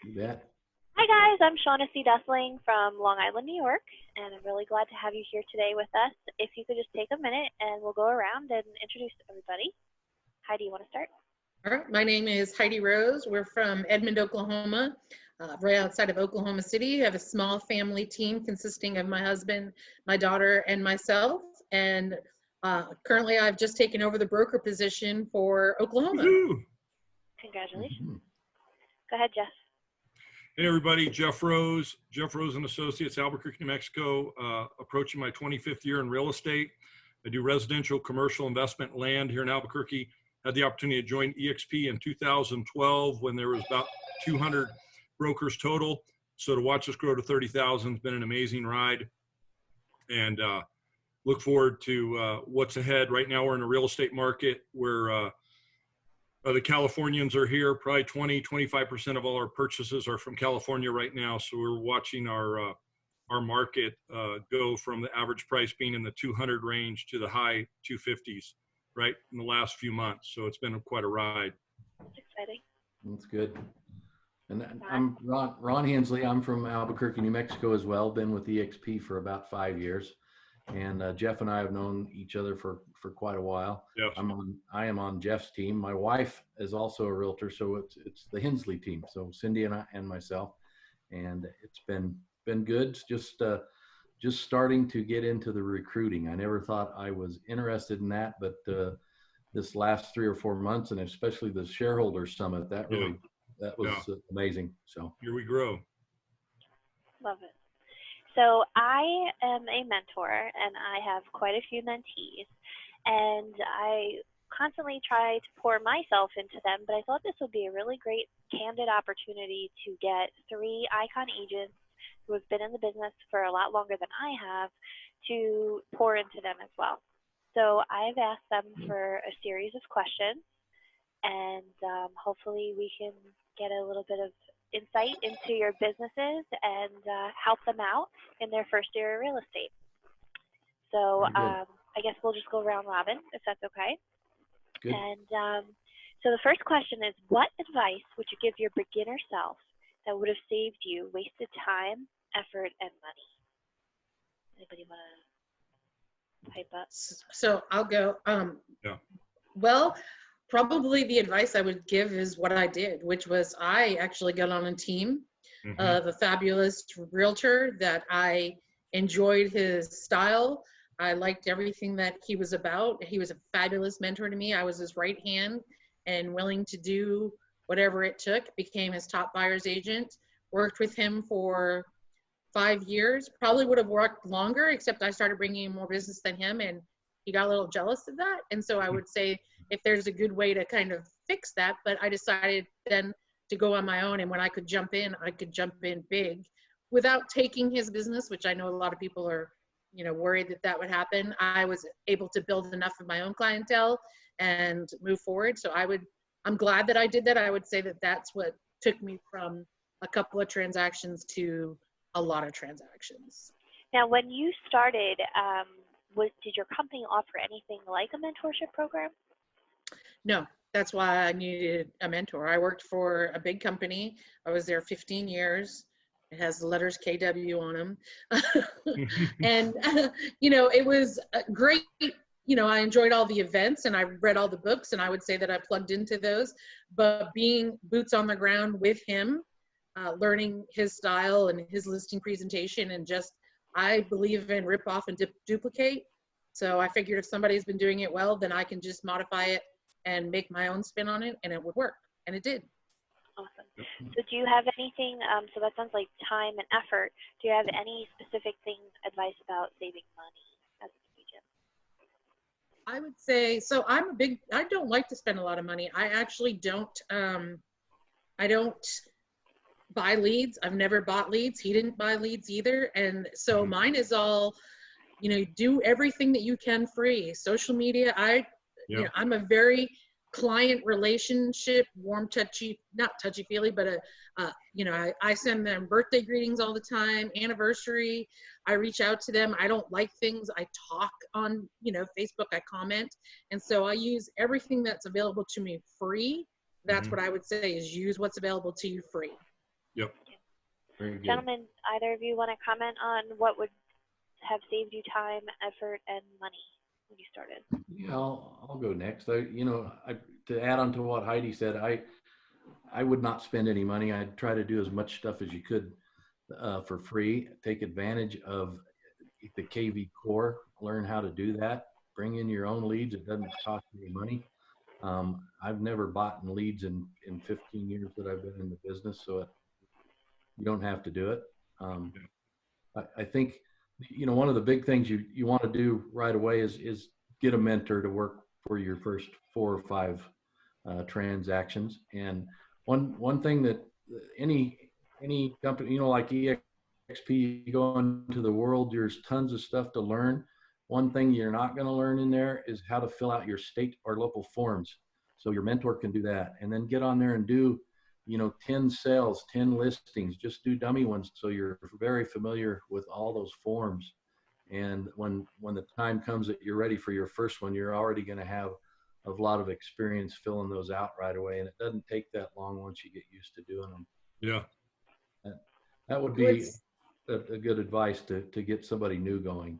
You bet. Hi guys, I'm Shaughnessy Dusling from Long Island, New York, and I'm really glad to have you here today with us. If you could just take a minute and we'll go around and introduce everybody. Heidi, you want to start? All right, my name is Heidi Rose. We're from Edmond, Oklahoma, right outside of Oklahoma City. I have a small family team consisting of my husband, my daughter, and myself. And currently I've just taken over the broker position for Oklahoma. Woo-hoo. Congratulations. Mm-hmm. Go ahead, Jeff. Hey everybody, Jeff Rose and Associates, Albuquerque, New Mexico, approaching my 25th year in real estate. I do residential, commercial, investment, land here in Albuquerque. Had the opportunity to join EXP in 2012 when there was about 200 brokers total. So to watch us grow to 30,000 has been an amazing ride, and look forward to what's ahead. Right now we're in a real estate market where the Californians are here. Probably 25% of all our purchases are from California right now. So we're watching our market go from the average price being in the 200 range to the high 250s right in the last few months. So it's been quite a ride. That's exciting. That's good. And I'm Ron Hensley. I'm from Albuquerque, New Mexico as well. Been with EXP for about 5 years. And Jeff and I have known each other for quite a while. Yes. I am on Jeff's team. My wife is also a realtor, so it's the Hensley team. So Cindy and I and myself, and it's been good. Just starting to get into the recruiting. I never thought I was interested in that, but this last 3 or 4 months, and especially the shareholder summit, that was amazing. So here we grow. Love it. So I am a mentor, and I have quite a few mentees, and I constantly try to pour myself into them, but I thought this would be a really great candid opportunity to get 3 icon agents who have been in the business for a lot longer than I have to pour into them as well. So I've asked them for a series of questions, and hopefully we can get a little bit of insight into your businesses and help them out in their first year of real estate. So I guess we'll just go round robin, if that's okay. Good. And so the first question is, what advice would you give your beginner self that would have saved you wasted time, effort, and money? Anybody want to pipe up? So I'll go. Well, probably the advice I would give is what I did, which was I actually got on a team of a fabulous realtor that I enjoyed his style. I liked everything that he was about. He was a fabulous mentor to me. I was his right hand and willing to do whatever it took. Became his top buyer's agent. Worked with him for 5 years. Probably would have worked longer, except I started bringing in more business than him, and he got a little jealous of that. And so I would say if there's a good way to kind of fix that, but I decided then to go on my own, and when I could jump in, I could jump in big without taking his business, which I know a lot of people are, worried that would happen. I was able to build enough of my own clientele and move forward. So I'm glad that I did that. I would say that that's what took me from a couple of transactions to a lot of transactions. Now, when you started, did your company offer anything like a mentorship program? No, that's why I needed a mentor. I worked for a big company. I was there 15 years. It has the letters KW on them. And, it was great. I enjoyed all the events and I read all the books, and I would say that I plugged into those. But being boots on the ground with him, learning his style and his listing presentation, and I believe in rip off and duplicate. So I figured if somebody's been doing it well, then I can just modify it and make my own spin on it, and it would work. And it did. Awesome. So do you have anything, so that sounds like time and effort. Do you have any specific advice about saving money as an agent? I would say, so I don't like to spend a lot of money. I actually don't buy leads. I've never bought leads. He didn't buy leads either. And so mine is all, do everything that you can free. Social media, I'm a very client relationship, warm, not touchy-feely, but I send them birthday greetings all the time, anniversary. I reach out to them. I don't like things. I talk on, Facebook, I comment. And so I use everything that's available to me free. That's what I would say is use what's available to you free. Yep. Very good. Gentlemen, either of you want to comment on what would have saved you time, effort, and money when you started? Yeah, I'll go next. To add on to what Heidi said, I would not spend any money. I'd try to do as much stuff as you could for free. Take advantage of the KV core. Learn how to do that. Bring in your own leads. It doesn't cost you any money. I've never bought in leads in 15 years that I've been in the business, so you don't have to do it. I think, one of the big things you want to do right away is get a mentor to work for your first 4 or 5 transactions. And one thing that any company, like EXP, you go into the world, there's tons of stuff to learn. One thing you're not going to learn in there is how to fill out your state or local forms. So your mentor can do that, and then get on there and do 10 sales, 10 listings, just do dummy ones. So you're very familiar with all those forms. And when the time comes that you're ready for your first one, you're already going to have a lot of experience filling those out right away. And it doesn't take that long once you get used to doing them. Yeah. That would be a good advice to get somebody new going.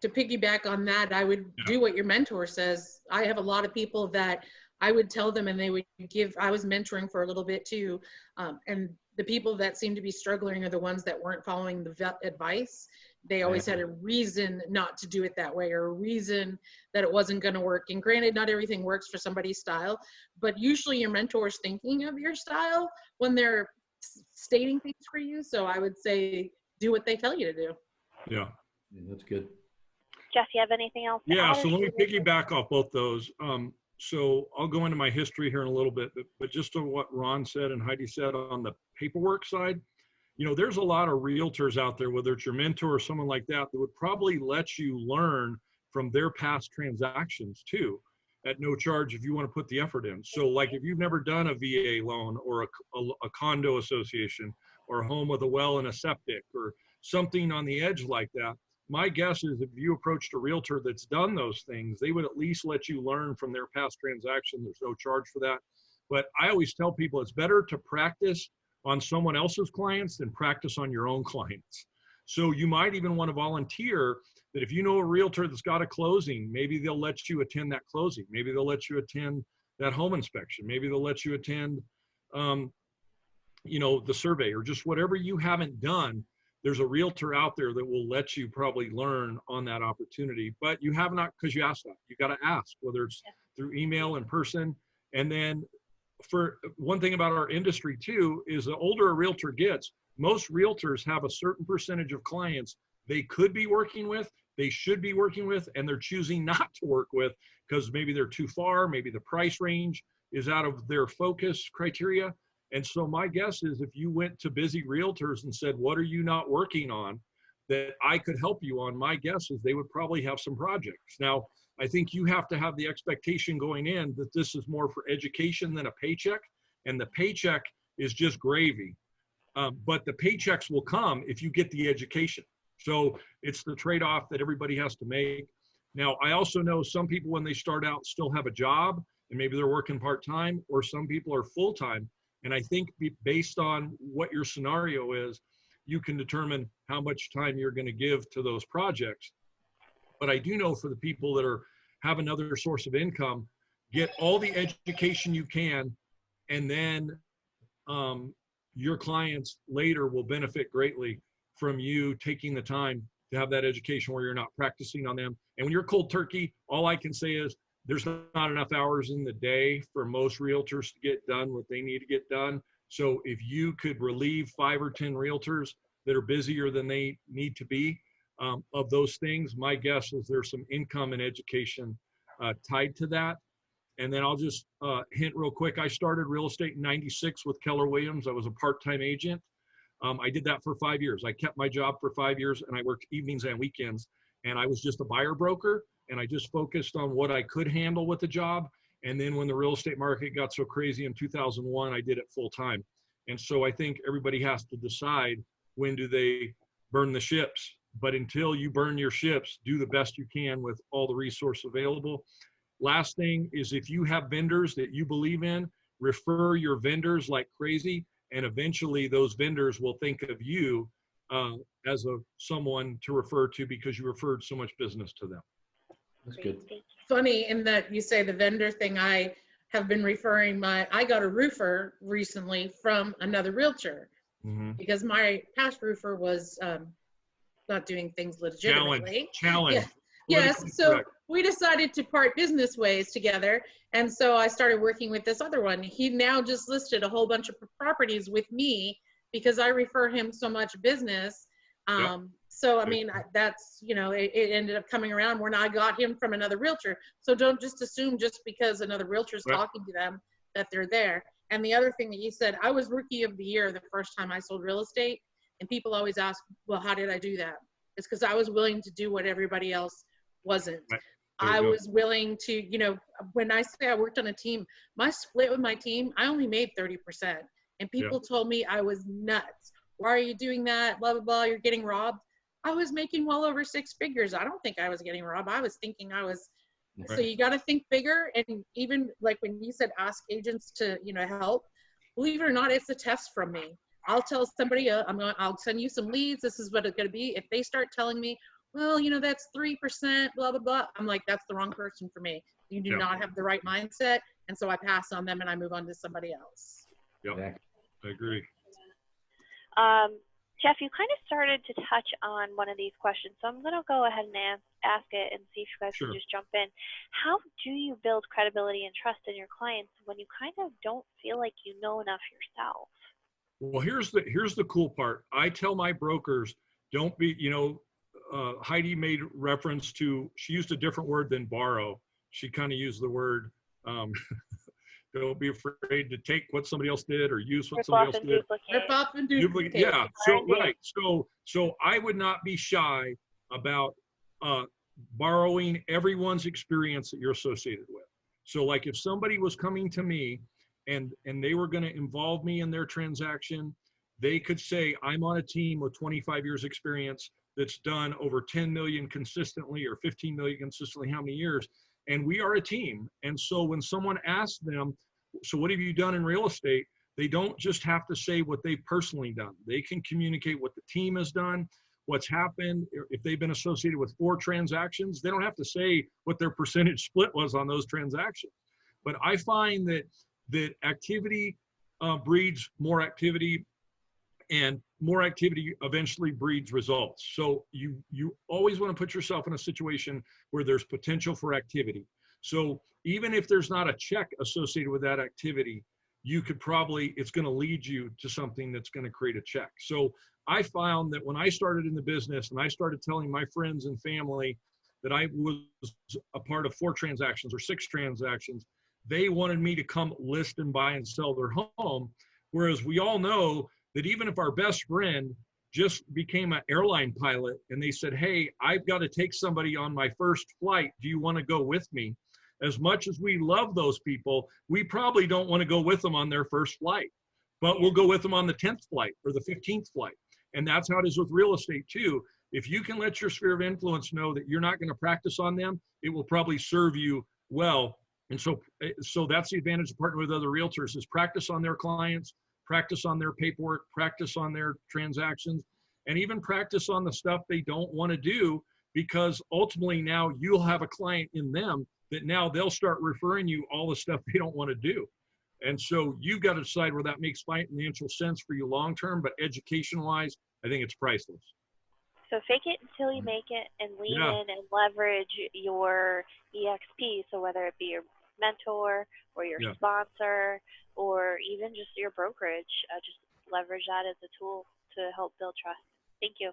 To piggyback on that, I would do what your mentor says. I have a lot of people that I would tell them and they would give. I was mentoring for a little bit too. And the people that seem to be struggling are the ones that weren't following the advice. They always had a reason not to do it that way, or a reason that it wasn't going to work. And granted, not everything works for somebody's style, but usually your mentor is thinking of your style when they're stating things for you. So I would say do what they tell you to do. Yeah. That's good. Jeff, you have anything else? Yeah, so let me piggyback off both those. So I'll go into my history here in a little bit, but just to what Ron said and Heidi said on the paperwork side, there's a lot of realtors out there, whether it's your mentor or someone like that would probably let you learn from their past transactions too, at no charge if you want to put the effort in. So like if you've never done a VA loan or a condo association or a home with a well and a septic or something on the edge like that, my guess is if you approached a realtor that's done those things, they would at least let you learn from their past transaction. There's no charge for that. But I always tell people it's better to practice on someone else's clients than practice on your own clients. So you might even want to volunteer that if you know a realtor that's got a closing, maybe they'll let you attend that closing. Maybe they'll let you attend that home inspection. Maybe they'll let you attend, the survey, or just whatever you haven't done. There's a realtor out there that will let you probably learn on that opportunity, but you have not, because you asked that. You got to ask, whether it's through email, in person. And then for one thing about our industry too, is the older a realtor gets, most realtors have a certain percentage of clients they could be working with, they should be working with, and they're choosing not to work with because maybe they're too far, maybe the price range is out of their focus criteria. And so my guess is if you went to busy realtors and said, what are you not working on that I could help you on? My guess is they would probably have some projects. Now, I think you have to have the expectation going in that this is more for education than a paycheck. And the paycheck is just gravy. But the paychecks will come if you get the education. So it's the trade-off that everybody has to make. Now, I also know some people when they start out still have a job and maybe they're working part-time, or some people are full-time. And I think based on what your scenario is, you can determine how much time you're going to give to those projects. But I do know for the people that have another source of income, get all the education you can, and then your clients later will benefit greatly from you taking the time to have that education where you're not practicing on them. And when you're cold turkey, all I can say is there's not enough hours in the day for most realtors to get done what they need to get done. So if you could relieve 5 or 10 realtors that are busier than they need to be of those things, my guess is there's some income and education tied to that. And then I'll just hint real quick. I started real estate in '96 with Keller Williams. I was a part-time agent. I did that for 5 years. I kept my job for 5 years and I worked evenings and weekends. And I was just a buyer broker. And I just focused on what I could handle with the job. And then when the real estate market got so crazy in 2001, I did it full time. And so I think everybody has to decide, when do they burn the ships? But until you burn your ships, do the best you can with all the resources available. Last thing is, if you have vendors that you believe in, refer your vendors like crazy and eventually those vendors will think of you as someone to refer to because you referred so much business to them. That's good. Funny in that you say the vendor thing. I have been referring I got a roofer recently from another realtor because my past roofer was not doing things legitimately. Challenge. Yeah. Yes. So we decided to part business ways together. And so I started working with this other one. He now just listed a whole bunch of properties with me because I refer him so much business. So, I mean, that's, you know, it ended up coming around when I got him from another realtor. So don't just assume just because another realtor is talking to them that they're there. And the other thing that you said, I was rookie of the year the first time I sold real estate. And people always ask, well, how did I do that? It's because I was willing to do what everybody else wasn't. I was willing to, you know, when I say I worked on a team, my split with my team, I only made 30%. And people told me I was nuts. Why are you doing that? Blah, blah, blah. You're getting robbed. I was making well over 6 figures. I don't think I was getting robbed. I was thinking I was. So you got to think bigger. And even like when you said ask agents to, you know, help, believe it or not, it's a test from me. I'll tell somebody, I'll send you some leads. This is what it's going to be. If they start telling me, well, you know, that's 3%, blah, blah, blah. I'm like, that's the wrong person for me. You do not have the right mindset. And so I pass on them and I move on to somebody else. Yep, I agree. Jeff, you kind of started to touch on one of these questions, so I'm going to go ahead and ask it and see if you guys can just jump in. How do you build credibility and trust in your clients when you kind of don't feel like you know enough yourself? Well, here's the cool part. I tell my brokers, don't be, you know, Heidi made reference to, she used a different word than borrow. She kind of used the word, don't be afraid to take what somebody else did or use what somebody else did. Rip off and duplicate. Yeah, so I would not be shy about borrowing everyone's experience that you're associated with. So like if somebody was coming to me and they were going to involve me in their transaction, they could say, I'm on a team with 25 years experience that's done over 10 million consistently or 15 million consistently, how many years? And we are a team. And so when someone asks them, so what have you done in real estate? They don't just have to say what they've personally done. They can communicate what the team has done, what's happened. If they've been associated with 4 transactions, they don't have to say what their percentage split was on those transactions. But I find that activity breeds more activity, and more activity eventually breeds results. So you always want to put yourself in a situation where there's potential for activity. So even if there's not a check associated with that activity, you could probably, it's going to lead you to something that's going to create a check. So I found that when I started in the business and I started telling my friends and family that I was a part of 4 transactions or 6 transactions, they wanted me to come list and buy and sell their home. Whereas we all know that even if our best friend just became an airline pilot and they said, hey, I've got to take somebody on my first flight, do you want to go with me? As much as we love those people, we probably don't want to go with them on their first flight, but we'll go with them on the 10th flight or the 15th flight. And that's how it is with real estate too. If you can let your sphere of influence know that you're not going to practice on them, it will probably serve you well. And so that's the advantage of partnering with other realtors, is practice on their clients, practice on their paperwork, practice on their transactions, and even practice on the stuff they don't want to do, because ultimately now you'll have a client in them that now they'll start referring you all the stuff they don't want to do. And so you've got to decide where that makes financial sense for you long-term, but education-wise, I think it's priceless. So fake it until you make it, and lean in and leverage your EXP. So whether it be your mentor or your sponsor or even just your brokerage, just leverage that as a tool to help build trust. Thank you.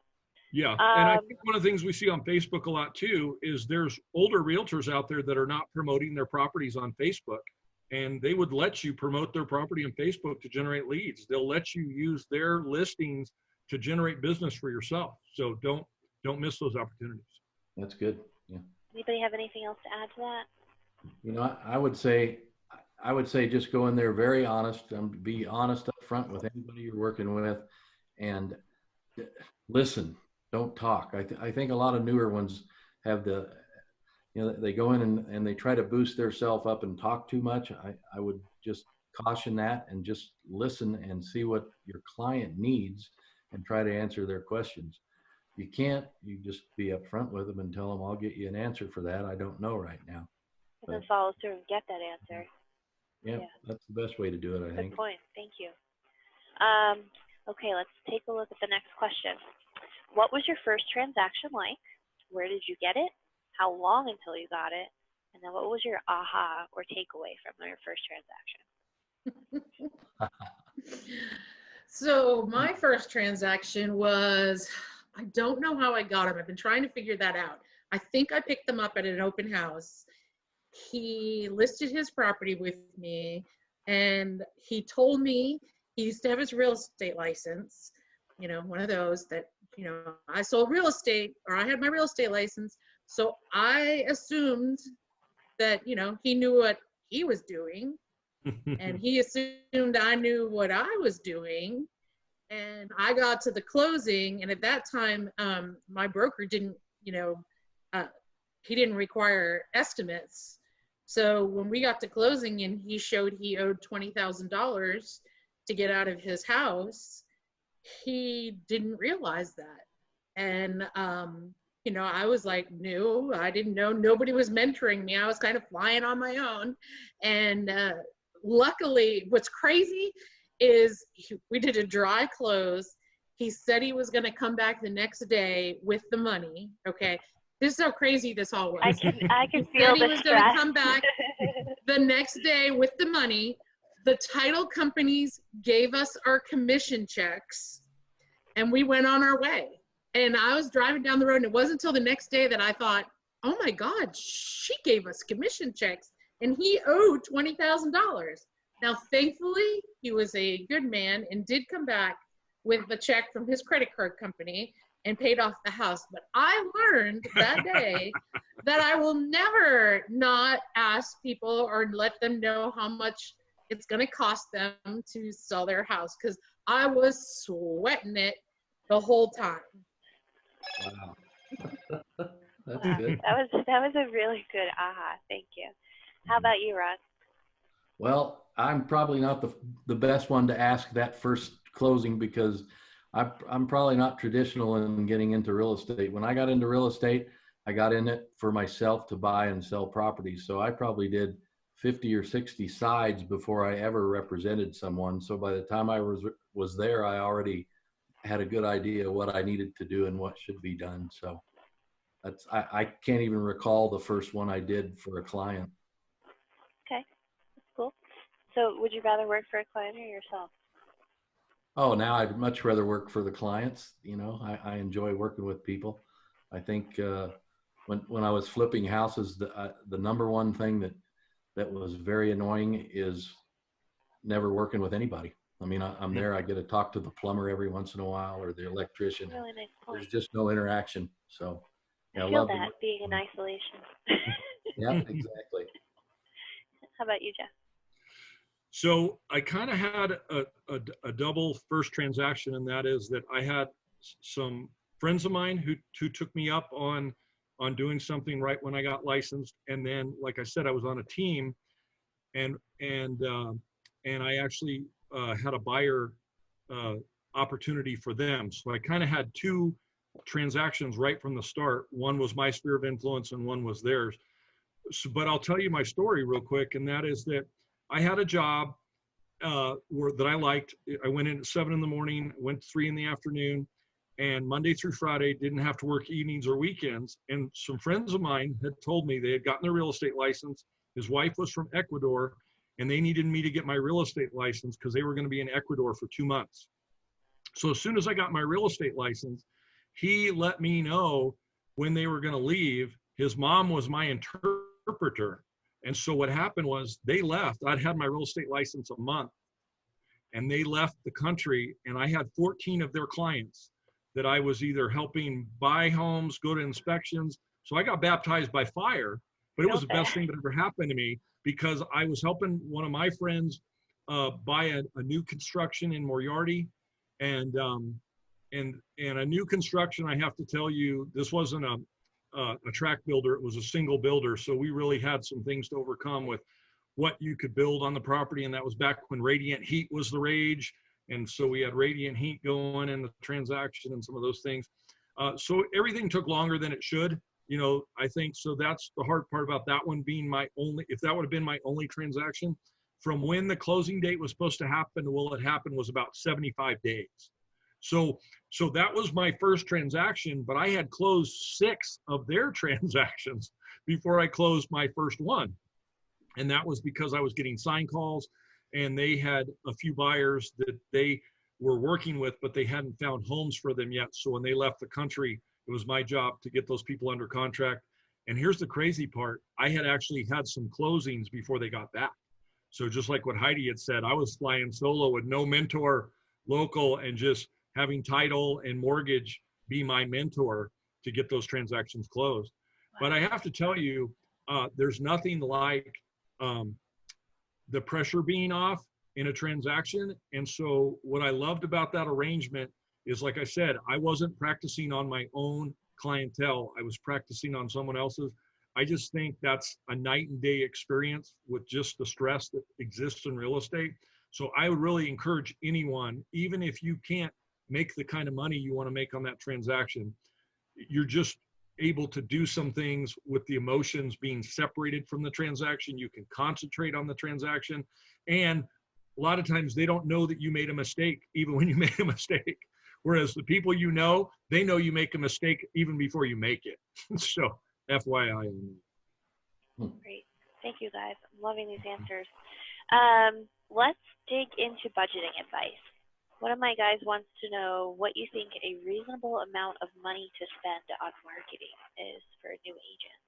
Yeah, and I think one of the things we see on Facebook a lot too is there's older realtors out there that are not promoting their properties on Facebook, and they would let you promote their property on Facebook to generate leads. They'll let you use their listings to generate business for yourself. So don't miss those opportunities. That's good. Yeah. Anybody have anything else to add to that? You know, I would say just go in there very honest, be honest up front with anybody you're working with, and listen, don't talk. I think a lot of newer ones have they go in and they try to boost their self up and talk too much. I would just caution that and just listen and see what your client needs and try to answer their questions. You can't, you just be upfront with them and tell them, I'll get you an answer for that. I don't know right now. And then follow through and get that answer. Yeah, that's the best way to do it, I think. Good point. Thank you. Okay, let's take a look at the next question. What was your first transaction like? Where did you get it? How long until you got it? And then what was your aha or takeaway from your first transaction? So my first transaction was, I don't know how I got them. I've been trying to figure that out. I think I picked them up at an open house. He listed his property with me, and he told me he used to have his real estate license, you know, one of those that, you know, I sold real estate, or I had my real estate license. So I assumed that, you know, he knew what he was doing, and he assumed I knew what I was doing. And I got to the closing, and at that time, my broker didn't, you know, he didn't require estimates. So when we got to closing and he showed he owed $20,000 to get out of his house, he didn't realize that. And, you know, I was like, no, I didn't know. Nobody was mentoring me. I was kind of flying on my own. And luckily, what's crazy is we did a dry close. He said he was going to come back the next day with the money. Okay. This is how crazy this all was. I can feel he the was stress. going to come back the next day with the money. The title companies gave us our commission checks, and we went on our way. And I was driving down the road, and it wasn't until the next day that I thought, oh my God, she gave us commission checks, and he owed $20,000. Now, thankfully, he was a good man and did come back with the check from his credit card company and paid off the house. But I learned that day that I will never not ask people or let them know how much it's going to cost them to sell their house, because I was sweating it the whole time. Wow. That's good. That was a really good aha. Thank you. How about you, Ron? Well, I'm probably not the best one to ask that first closing, because I'm probably not traditional in getting into real estate. When I got into real estate, I got in it for myself to buy and sell properties. So I probably did 50 or 60 sides before I ever represented someone. So by the time I was there, I already had a good idea what I needed to do and what should be done. So I can't even recall the first one I did for a client. Okay, that's cool. So would you rather work for a client or yourself? Oh, now I'd much rather work for the clients. You know, I enjoy working with people. I think when I was flipping houses, the number one thing that was very annoying is never working with anybody. I mean, I'm there, I get to talk to the plumber every once in a while, or the electrician. Really nice point. There's just no interaction. So yeah, I feel that being in isolation. Yeah, exactly. How about you, Jeff? So I kind of had a double first transaction, and that is that I had some friends of mine who took me up on doing something right when I got licensed, and then, like I said, I was on a team, and I actually had a buyer opportunity for them. So I kind of had two transactions right from the start. One was my sphere of influence, and one was theirs. So, but I'll tell you my story real quick, and that is that I had a job that I liked. I went in at 7 in the morning, went 3 in the afternoon, and Monday through Friday, didn't have to work evenings or weekends. And some friends of mine had told me they had gotten their real estate license. His wife was from Ecuador, and they needed me to get my real estate license because they were going to be in Ecuador for 2 months. So as soon as I got my real estate license, he let me know when they were going to leave. His mom was my interpreter. And so what happened was they left. I'd had my real estate license a month, and they left the country, and I had 14 of their clients that I was either helping buy homes, go to inspections. So I got baptized by fire, but it was the best thing that ever happened to me, because I was helping one of my friends buy a new construction in Moriarty, and a new construction. I have to tell you, this wasn't a tract builder, it was a single builder. So we really had some things to overcome with what you could build on the property. And that was back when radiant heat was the rage. And so we had radiant heat going in the transaction and some of those things. So everything took longer than it should, I think. So that's the hard part about that one being if that would have been my only transaction, from when the closing date was supposed to happen to will it happen was about 75 days. So that was my first transaction, but I had closed 6 of their transactions before I closed my first one. And that was because I was getting sign calls, and they had a few buyers that they were working with, but they hadn't found homes for them yet. So when they left the country, it was my job to get those people under contract. And here's the crazy part. I had actually had some closings before they got back. So just like what Heidi had said, I was flying solo with no mentor local and just having title and mortgage be my mentor to get those transactions closed. But I have to tell you, there's nothing like the pressure being off in a transaction. And so what I loved about that arrangement is, like I said, I wasn't practicing on my own clientele. I was practicing on someone else's. I just think that's a night and day experience with just the stress that exists in real estate. So I would really encourage anyone, even if you can't make the kind of money you want to make on that transaction, you're just able to do some things with the emotions being separated from the transaction. You can concentrate on the transaction. And a lot of times they don't know that you made a mistake, even when you made a mistake. Whereas the people they know you make a mistake even before you make it. So FYI. Great. Thank you, guys. I'm loving these answers. Let's dig into budgeting advice. One of my guys wants to know what you think a reasonable amount of money to spend on marketing is for a new agent.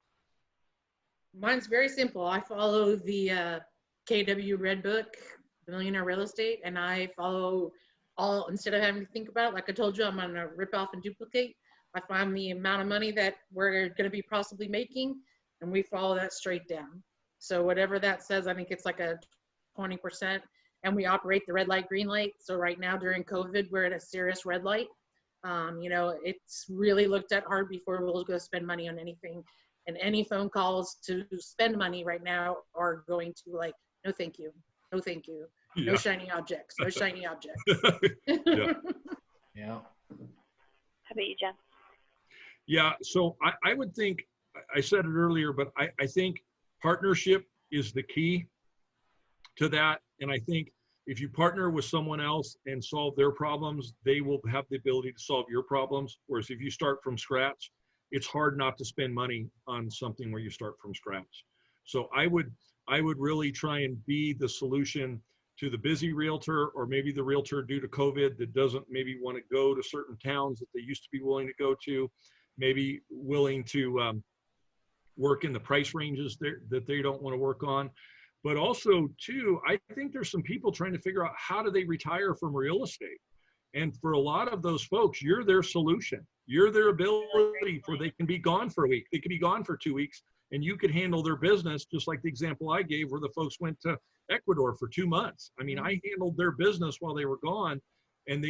Mine's very simple. I follow the KW Red Book, The Millionaire Real Estate, and I follow all, instead of having to think about it, like I told you, I'm going to rip off and duplicate. I find the amount of money that we're going to be possibly making, and we follow that straight down. So whatever that says, I think it's like a 20%. And we operate the red light, green light. So right now during COVID, we're at a serious red light. It's really looked at hard before we'll go spend money on anything. And any phone calls to spend money right now are going to like, no, thank you. No, thank you. Yeah. No shiny objects. No shiny objects. Yeah. Yeah. How about you, Jen? Yeah. So I would think, I said it earlier, but I think partnership is the key to that. And I think if you partner with someone else and solve their problems, they will have the ability to solve your problems. Whereas if you start from scratch, it's hard not to spend money on something where you start from scratch. So I would really try and be the solution to the busy realtor, or maybe the realtor due to COVID that doesn't maybe want to go to certain towns that they used to be willing to go to, maybe willing to work in the price ranges that they don't want to work on. But also, too, I think there's some people trying to figure out how do they retire from real estate. And for a lot of those folks, you're their solution. You're their ability for they can be gone for a week. They could be gone for 2 weeks, and you could handle their business, just like the example I gave where the folks went to Ecuador for 2 months. I mean, I handled their business while they were gone, and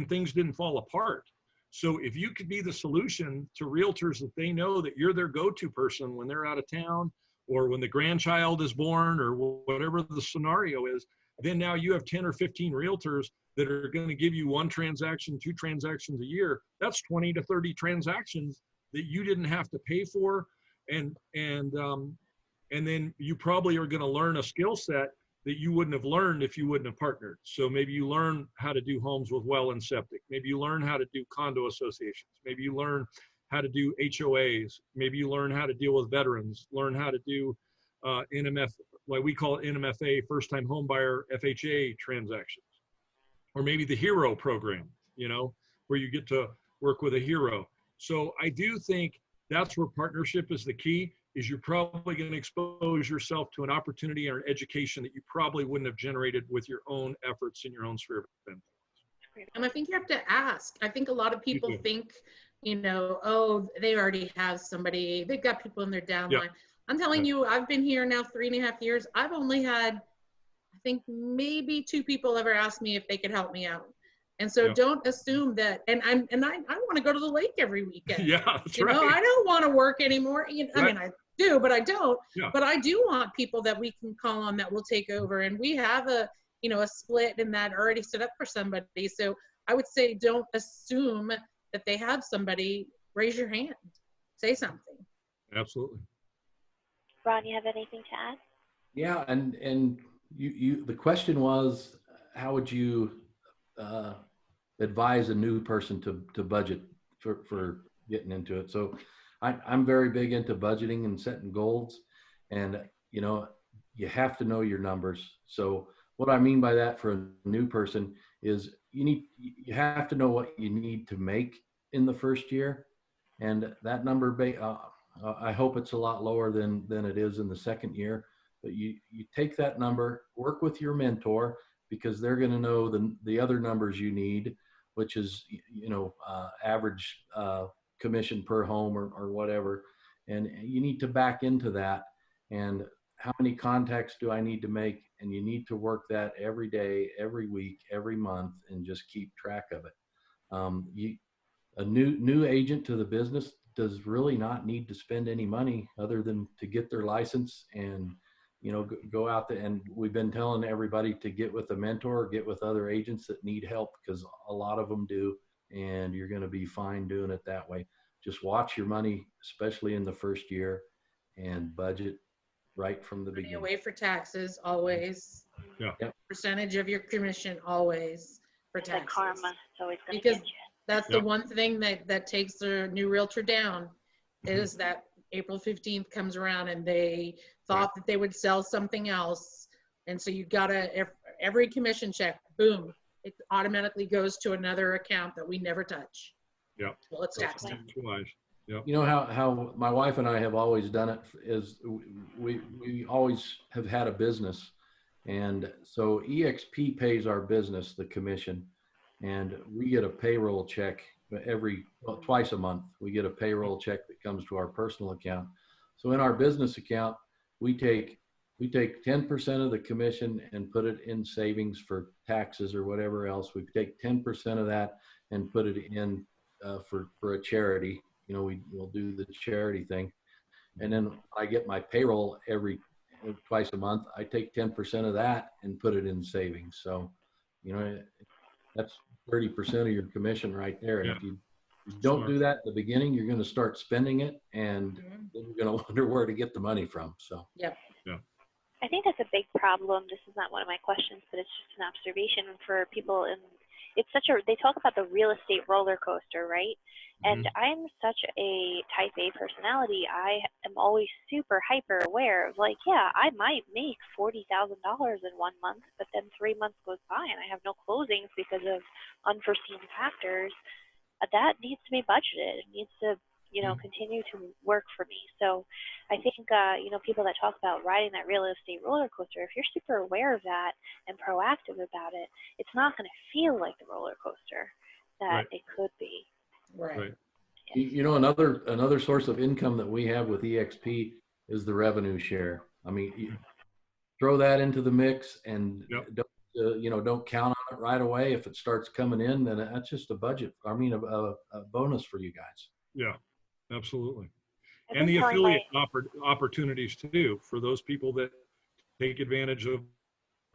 things didn't fall apart. So if you could be the solution to realtors that they know that you're their go-to person when they're out of town, or when the grandchild is born, or whatever the scenario is, then now you have 10 or 15 realtors that are going to give you 1 transaction, 2 transactions a year. That's 20 to 30 transactions that you didn't have to pay for. And then you probably are going to learn a skill set that you wouldn't have learned if you wouldn't have partnered. So maybe you learn how to do homes with well and septic. Maybe you learn how to do condo associations. Maybe you learn how to do HOAs. Maybe you learn how to deal with veterans, learn how to do NMF, like we call it NMFA, first time home buyer FHA transactions. Or maybe the HERO program, where you get to work with a hero. So I do think that's where partnership is the key, is you're probably going to expose yourself to an opportunity or an education that you probably wouldn't have generated with your own efforts in your own sphere of influence. And I think you have to ask. I think a lot of people think, oh, they already have somebody, they've got people in their downline. Yeah. I'm telling you, I've been here now 3.5 years. I've only had, I think maybe 2 people ever asked me if they could help me out. And so don't assume that, and I want to go to the lake every weekend. Yeah, that's right. I don't want to work anymore. I mean, do, but I don't. Yeah. But I do want people that we can call on that will take over. And we have a split in that already set up for somebody. So I would say don't assume that they have somebody. Raise your hand. Say something. Absolutely. Ron, you have anything to add? Yeah, and the question was, how would you advise a new person to budget for getting into it? So I'm very big into budgeting and setting goals, and you have to know your numbers. So what I mean by that for a new person is you have to know what you need to make in the first year, and that number I hope it's a lot lower than it is in the second year. But you take that number, work with your mentor, because they're going to know the other numbers you need, which is average commission per home or whatever, and you need to back into that. And how many contacts do I need to make? And you need to work that every day, every week, every month, and just keep track of it. A new agent to the business does really not need to spend any money other than to get their license and go out there. And we've been telling everybody to get with a mentor, get with other agents that need help, because a lot of them do, and you're going to be fine doing it that way. Just watch your money, especially in the first year, and budget right from the beginning. Away for taxes always. Yeah. Yep. Percentage of your commission always for taxes. Like karma, it's always going to Because get you. that's the one thing that takes the new realtor down, is that April 15th comes around and they thought that they would sell something else. And so you gotta, every commission check, boom, it automatically goes to another account that we never touch. Yeah. Well, it's taxed. Yep. You know how my wife and I have always done it is we always have had a business. And so EXP pays our business the commission, and we get a payroll check twice a month. We get a payroll check that comes to our personal account. So in our business account, we take 10% of the commission and put it in savings for taxes or whatever else. We take 10% of that and put it in for a charity. We'll do the charity thing. And then I get my payroll twice a month. I take 10% of that and put it in savings. So, that's 30% of your commission right there. And if you don't do that at the beginning, you're going to start spending it, and then you're going to wonder where to get the money from. So, yeah. I think that's a big problem. This is not one of my questions, but it's just an observation for people. And they talk about the real estate roller coaster, right? And I'm such a type A personality. I am always super hyper aware of I might make $40,000 in 1 month, but then 3 months goes by and I have no closings because of unforeseen factors. That needs to be budgeted. It needs to, continue to work for me. So I think, people that talk about riding that real estate roller coaster, if you're super aware of that and proactive about it, it's not going to feel like the roller coaster that it could be. Right. Another source of income that we have with EXP is the revenue share. I mean, throw that into the mix, and don't count on it right away. If it starts coming in, then that's just a budget. I mean, a bonus for you guys. Yeah, absolutely. And the affiliate opportunities too, for those people that take advantage of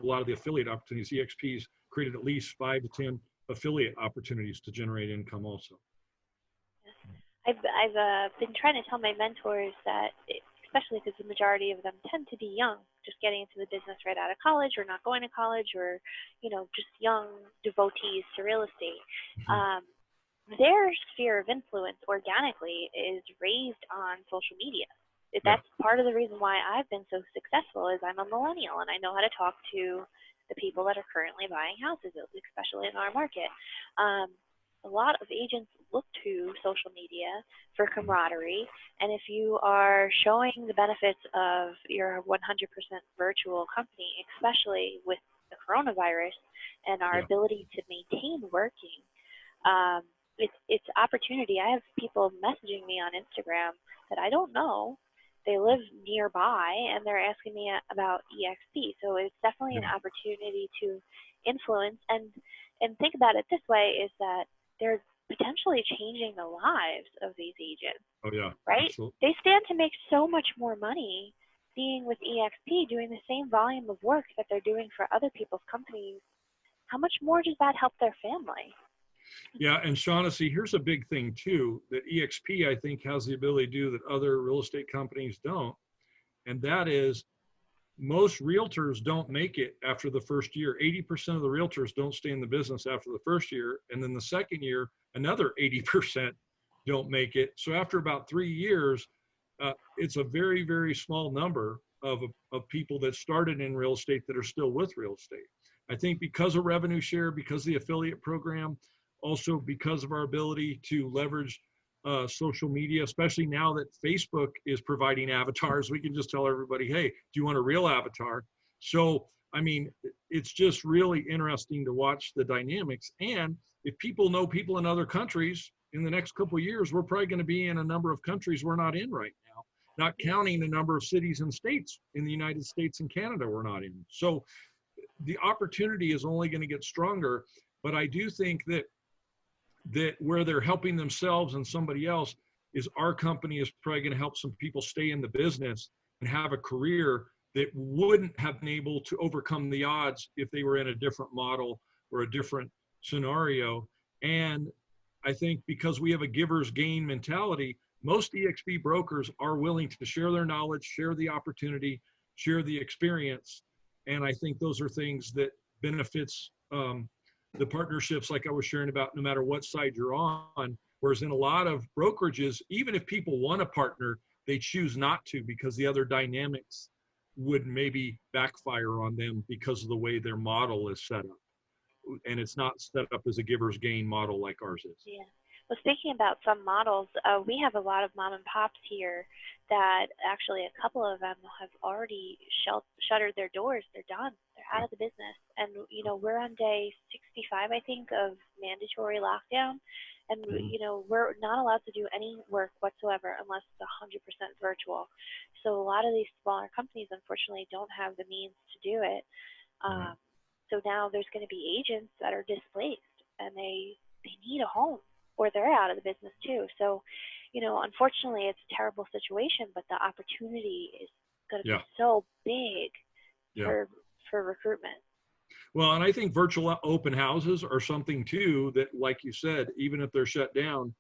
a lot of the affiliate opportunities. EXP's created at least 5 to 10 affiliate opportunities to generate income also. I've been trying to tell my mentors that, especially because the majority of them tend to be young, just getting into the business right out of college or not going to college, or, just young devotees to real estate. Their sphere of influence organically is raised on social media. That's part of the reason why I've been so successful, is I'm a millennial and I know how to talk to the people that are currently buying houses, especially in our market. A lot of agents look to social media for camaraderie, and if you are showing the benefits of your 100% virtual company, especially with the coronavirus and our ability to maintain working, it's opportunity. I have people messaging me on Instagram that I don't know. They live nearby, and they're asking me about EXP. So it's definitely an opportunity to influence. And think about it this way, is that there's potentially changing the lives of these agents. Oh yeah. Right? Absolutely. They stand to make so much more money being with EXP, doing the same volume of work that they're doing for other people's companies. How much more does that help their family? Yeah, and Shaughnessy, here's a big thing too, that EXP, I think, has the ability to do that other real estate companies don't. And that is, most realtors don't make it after the first year. 80% of the realtors don't stay in the business after the first year. And then the second year, another 80% don't make it. So after about 3 years, it's a very, very small number of people that started in real estate that are still with real estate. I think because of revenue share, because of the affiliate program, also because of our ability to leverage social media, especially now that Facebook is providing avatars, we can just tell everybody, hey, do you want a real avatar? So, I mean, it's just really interesting to watch the dynamics. And if people know people in other countries, in the next couple of years, we're probably going to be in a number of countries we're not in right now, not counting the number of cities and states in the United States and Canada we're not in. So the opportunity is only going to get stronger. But I do think that where they're helping themselves and somebody else is our company is probably going to help some people stay in the business and have a career that wouldn't have been able to overcome the odds if they were in a different model or a different scenario. And I think because we have a giver's gain mentality, most EXP brokers are willing to share their knowledge, share the opportunity, share the experience. And I think those are things that benefits the partnerships like I was sharing about, no matter what side you're on. Whereas in a lot of brokerages, even if people want to partner, they choose not to because the other dynamics would maybe backfire on them because of the way their model is set up. And it's not set up as a giver's gain model like ours is. Yeah. Well, speaking about some models, we have a lot of mom and pops here that actually a couple of them have already shuttered their doors. They're done. They're out of the business. And, you know, we're on day 65, I think, of mandatory lockdown. And, you know, we're not allowed to do any work whatsoever unless it's 100% virtual. So a lot of these smaller companies, unfortunately, don't have the means to do it. So now there's going to be agents that are displaced and they need a home, or they're out of the business too. So, you know, unfortunately, it's a terrible situation, but the opportunity is going to be so big for recruitment. Well, and I think virtual open houses are something too that, like you said, even if they're shut down,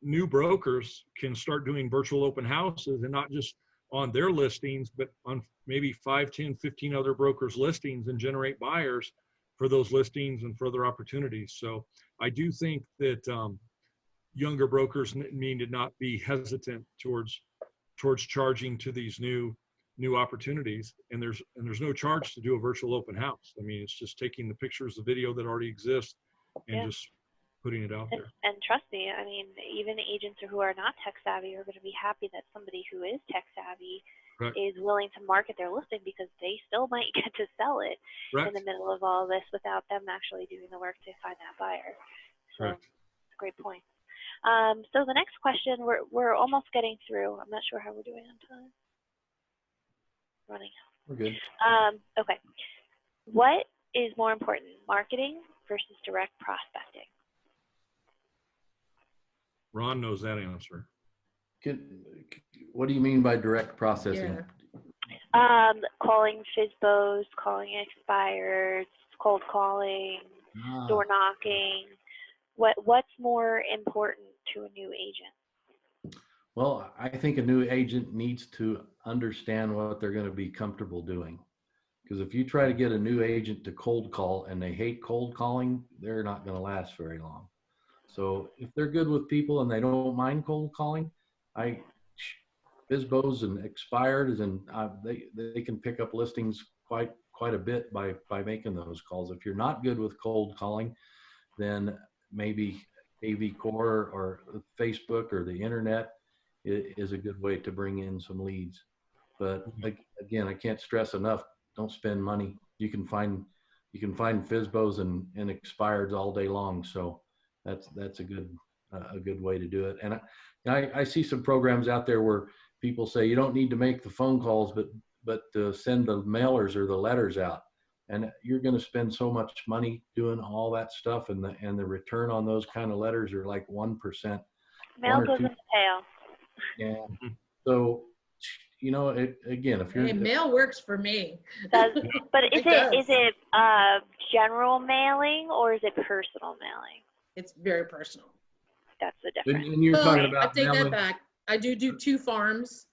new brokers can start doing virtual open houses, and not just on their listings, but on maybe 5, 10, 15 other brokers' listings, and generate buyers for those listings and further opportunities. So I do think that younger brokers need to not be hesitant towards charging to these new opportunities. And there's no charge to do a virtual open house. I mean, it's just taking the pictures, the video that already exists, and just putting it out there. And trust me, I mean, even agents who are not tech savvy are going to be happy that somebody who is tech savvy is willing to market their listing, because they still might get to sell it in the middle of all this without them actually doing the work to find that buyer. So it's a great point. So the next question, we're almost getting through. I'm not sure how we're doing on time. Running out. We're good. Okay. What is more important, marketing versus direct prospecting? Ron knows that answer. What do you mean by direct processing? Calling FSBOs, calling expireds, cold calling, door knocking. What's more important to a new agent? Well, I think a new agent needs to understand what they're going to be comfortable doing. Because if you try to get a new agent to cold call and they hate cold calling, they're not going to last very long. So if they're good with people and they don't mind cold calling, FSBOs and expired, and they can pick up listings quite a bit by making those calls. If you're not good with cold calling, then maybe AV Core or Facebook or the internet is a good way to bring in some leads. But again, I can't stress enough, don't spend money. You can find FSBOs and expireds all day long. So that's a good way to do it. And I see some programs out there where people say you don't need to make the phone calls, but to send the mailers or the letters out. and you're going to spend so much money doing all that stuff, and the return on those kind of letters are like 1%. Mail goes in the tail. Yeah. So, you know, again, if you're mail works for me. But is it general mailing or is it personal mailing? It's very personal. That's the difference. And you're talking about I take that back. I do 2 farms,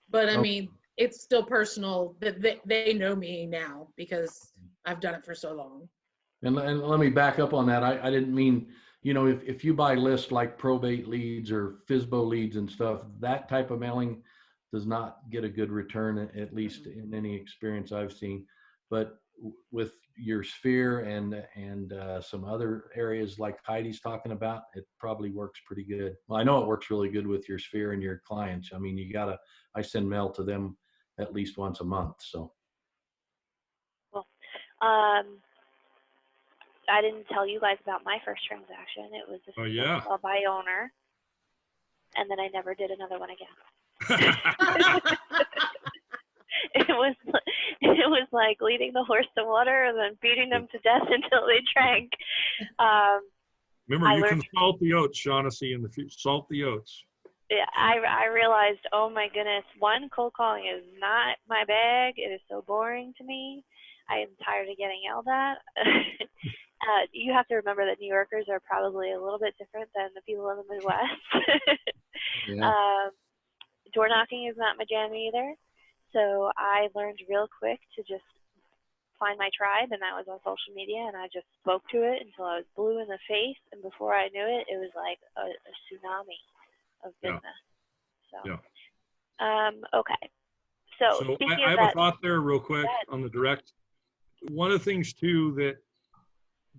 but I mean, it's still personal. They know me now because I've done it for so long. And let me back up on that. I didn't mean, you know, if you buy lists like probate leads or FSBO leads and stuff, that type of mailing does not get a good return, at least in any experience I've seen. But with your sphere and some other areas like Heidi's talking about, it probably works pretty good. Well, I know it works really good with your sphere and your clients. I mean, I send mail to them at least once a month. So. Well, I didn't tell you guys about my first transaction. It was a by owner, and then I never did another one again. It was like leading the horse to water and then beating them to death until they drank. Remember, you can salt the oats, Shaughnessy, in the future. Salt the oats. Yeah, I realized, oh my goodness, cold calling is not my bag. It is so boring to me. I am tired of getting yelled at. You have to remember that New Yorkers are probably a little bit different than the people in the Midwest. Yeah. Door knocking is not my jam either. So I learned real quick to just find my tribe, and that was on social media, and I just spoke to it until I was blue in the face, and before I knew it, it was like a tsunami of business. Okay. So I have a thought there real quick on the direct. One of the things too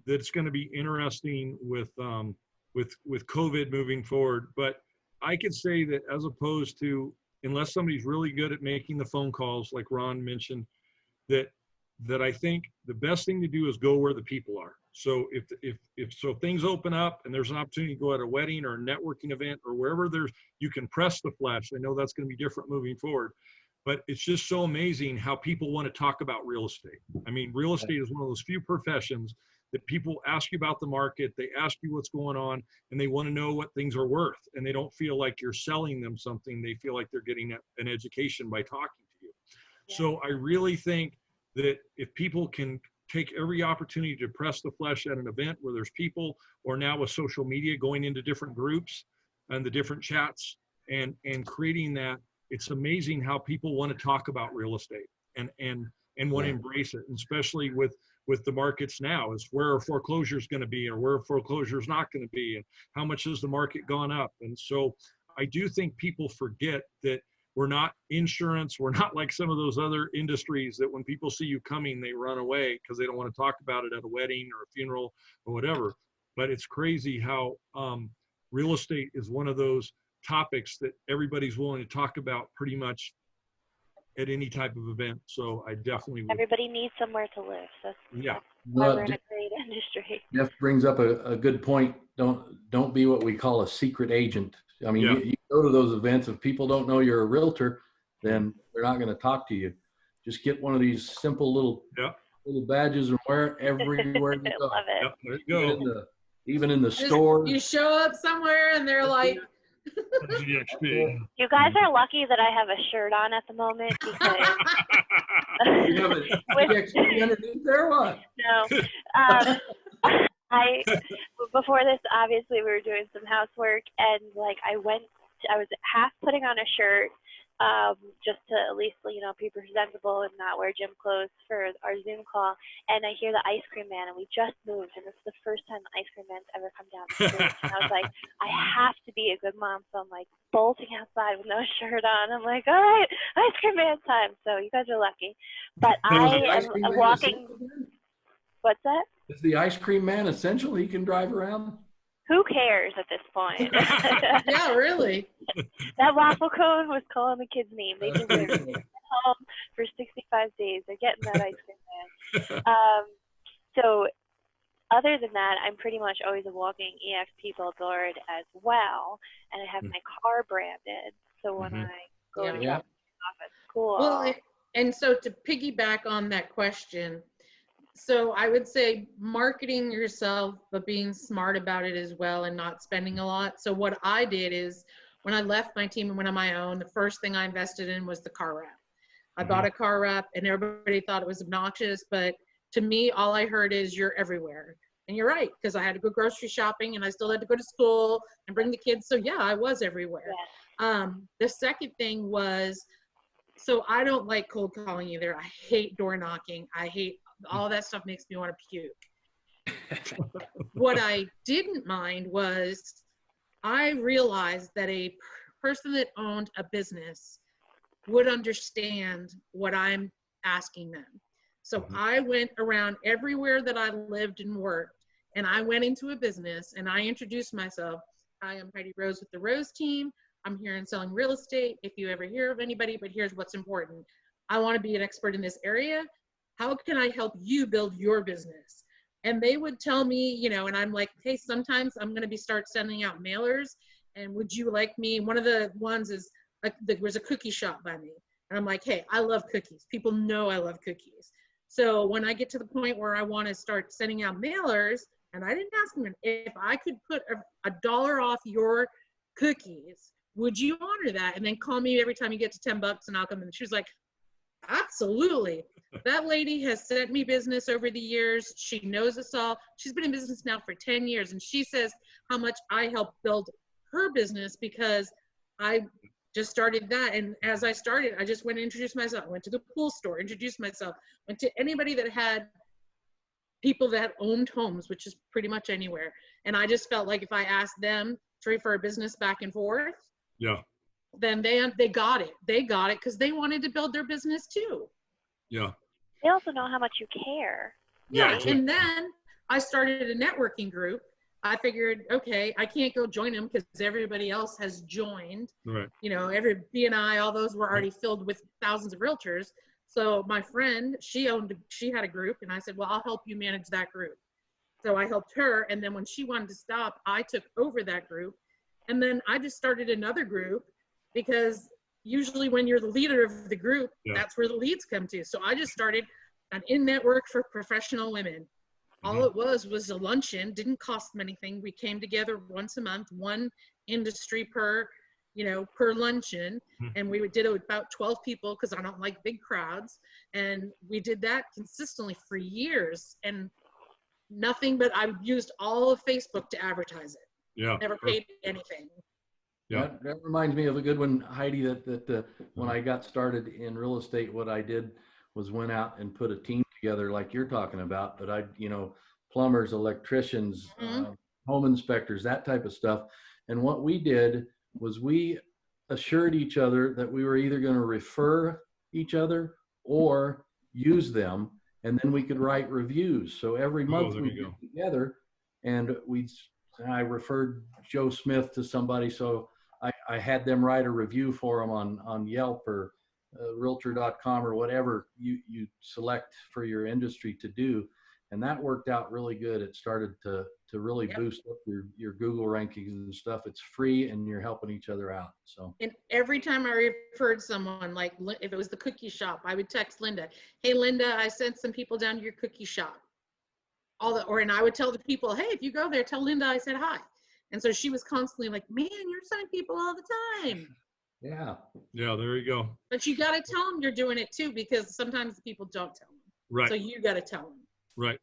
that's going to be interesting with COVID moving forward, but I could say that as opposed to, unless somebody's really good at making the phone calls, like Ron mentioned, that I think the best thing to do is go where the people are. So if things open up and there's an opportunity to go at a wedding or a networking event or wherever you can press the flesh. I know that's going to be different moving forward, but it's just so amazing how people want to talk about real estate. I mean, real estate is one of those few professions that people ask you about the market, they ask you what's going on, and they want to know what things are worth. And they don't feel like you're selling them something. They feel like they're getting an education by talking to you. Yeah. So I really think that if people can take every opportunity to press the flesh at an event where there's people, or now with social media going into different groups and the different chats and creating that, it's amazing how people want to talk about real estate and want to embrace it, and especially with the markets now, is where are foreclosures going to be, or where are foreclosures not going to be, and how much has the market gone up. And so I do think people forget that we're not insurance. We're not like some of those other industries that when people see you coming, they run away because they don't want to talk about it at a wedding or a funeral or whatever. But it's crazy how real estate is one of those topics that everybody's willing to talk about pretty much at any type of event. So I definitely would. Everybody needs somewhere to live. So yeah, why we're in a great industry. Jeff brings up a good point. Don't be what we call a secret agent. I mean, you go to those events. If people don't know you're a realtor, then they're not going to talk to you. Just get one of these simple little badges and wear it everywhere you go. Love it. Yep, there you go. Even in the store. You show up somewhere and they're like, EXP. You guys are lucky that I have a shirt on at the moment because you have an EXP underneath there, what? No. Before this, obviously we were doing some housework, and like I was half putting on a shirt just to at least, you know, be presentable and not wear gym clothes for our Zoom call. And I hear the ice cream man, and we just moved, and this is the first time the ice cream man's ever come down the street. And I was like, I have to be a good mom, so I'm like bolting outside with no shirt on. I'm like, all right, ice cream man time. So you guys are lucky. But I am walking. What's that? Is the ice cream man essential? He can drive around? Who cares at this point? Yeah, really. That waffle cone was calling the kid's name. They deserve to be home for 65 days. They're getting that ice cream man. So other than that, I'm pretty much always a walking EXP billboard as well. And I have my car branded. So when I go to the office, cool. Well, and so to piggyback on that question, So I would say marketing yourself, but being smart about it as well and not spending a lot. So what I did is when I left my team and went on my own, the first thing I invested in was the car wrap. I bought a car wrap and everybody thought it was obnoxious, but to me, all I heard is you're everywhere. And you're right, because I had to go grocery shopping and I still had to go to school and bring the kids. So yeah, I was everywhere. Yeah. The second thing was, so I don't like cold calling either. I hate door knocking. I hate all that stuff, makes me want to puke. What I didn't mind was I realized that a person that owned a business would understand what I'm asking them. So I went around everywhere that I lived and worked, and I went into a business and I introduced myself. Hi, I'm Heidi Rose with the Rose team. I'm here in selling real estate. If you ever hear of anybody, but here's what's important. I want to be an expert in this area. How can I help you build your business? And they would tell me, you know, and I'm like, hey, sometimes I'm going to start sending out mailers. And would you like me? One of the ones is, there was a cookie shop by me. And I'm like, hey, I love cookies. People know I love cookies. So when I get to the point where I want to start sending out mailers, and I didn't ask them, if I could put a $1 off your cookies, would you honor that? And then call me every time you get to 10 bucks and I'll come in. She was like, absolutely. That lady has sent me business over the years. She knows us all. She's been in business now for 10 years. And she says how much I helped build her business because I just started that. And as I started, I just went and introduced myself. I went to the pool store, introduced myself, went to anybody that had people that owned homes, which is pretty much anywhere. And I just felt like if I asked them to refer a business back and forth, yeah, then they got it. They got it because they wanted to build their business too. Yeah. They also know how much you care. Yeah. Exactly. And then I started a networking group. I figured, okay, I can't go join them because everybody else has joined. Right. You know, every BNI, all those were already filled with thousands of realtors. So my friend, she had a group, and I said, well, I'll help you manage that group. So I helped her. And then when she wanted to stop, I took over that group. And then I just started another group because usually when you're the leader of the group, that's where the leads come to. So I just started an in-network for professional women. All it was a luncheon, didn't cost them anything. We came together once a month, one industry per luncheon. And we did it with about 12 people because I don't like big crowds. And we did that consistently for years, and nothing but I used all of Facebook to advertise it. Yeah. Never paid anything. Yeah. That reminds me of a good one, Heidi, that when I got started in real estate, what I did was went out and put a team together like you're talking about, but plumbers, electricians, home inspectors, that type of stuff. And what we did was we assured each other that we were either going to refer each other or use them, and then we could write reviews. So every month we get together, and I referred Joe Smith to somebody, so I had them write a review for them on Yelp or Realtor.com or whatever you select for your industry to do. And that worked out really good. It started to really boost up your Google rankings and stuff. It's free and you're helping each other out. So. And every time I referred someone, like if it was the cookie shop, I would text Linda, hey, Linda, I sent some people down to your cookie shop. And I would tell the people, hey, if you go there, tell Linda I said hi. And so she was constantly like, man, you're sending people all the time. Yeah. Yeah, there you go. But you got to tell them you're doing it too, because sometimes people don't tell them. Right. So you got to tell them. Right.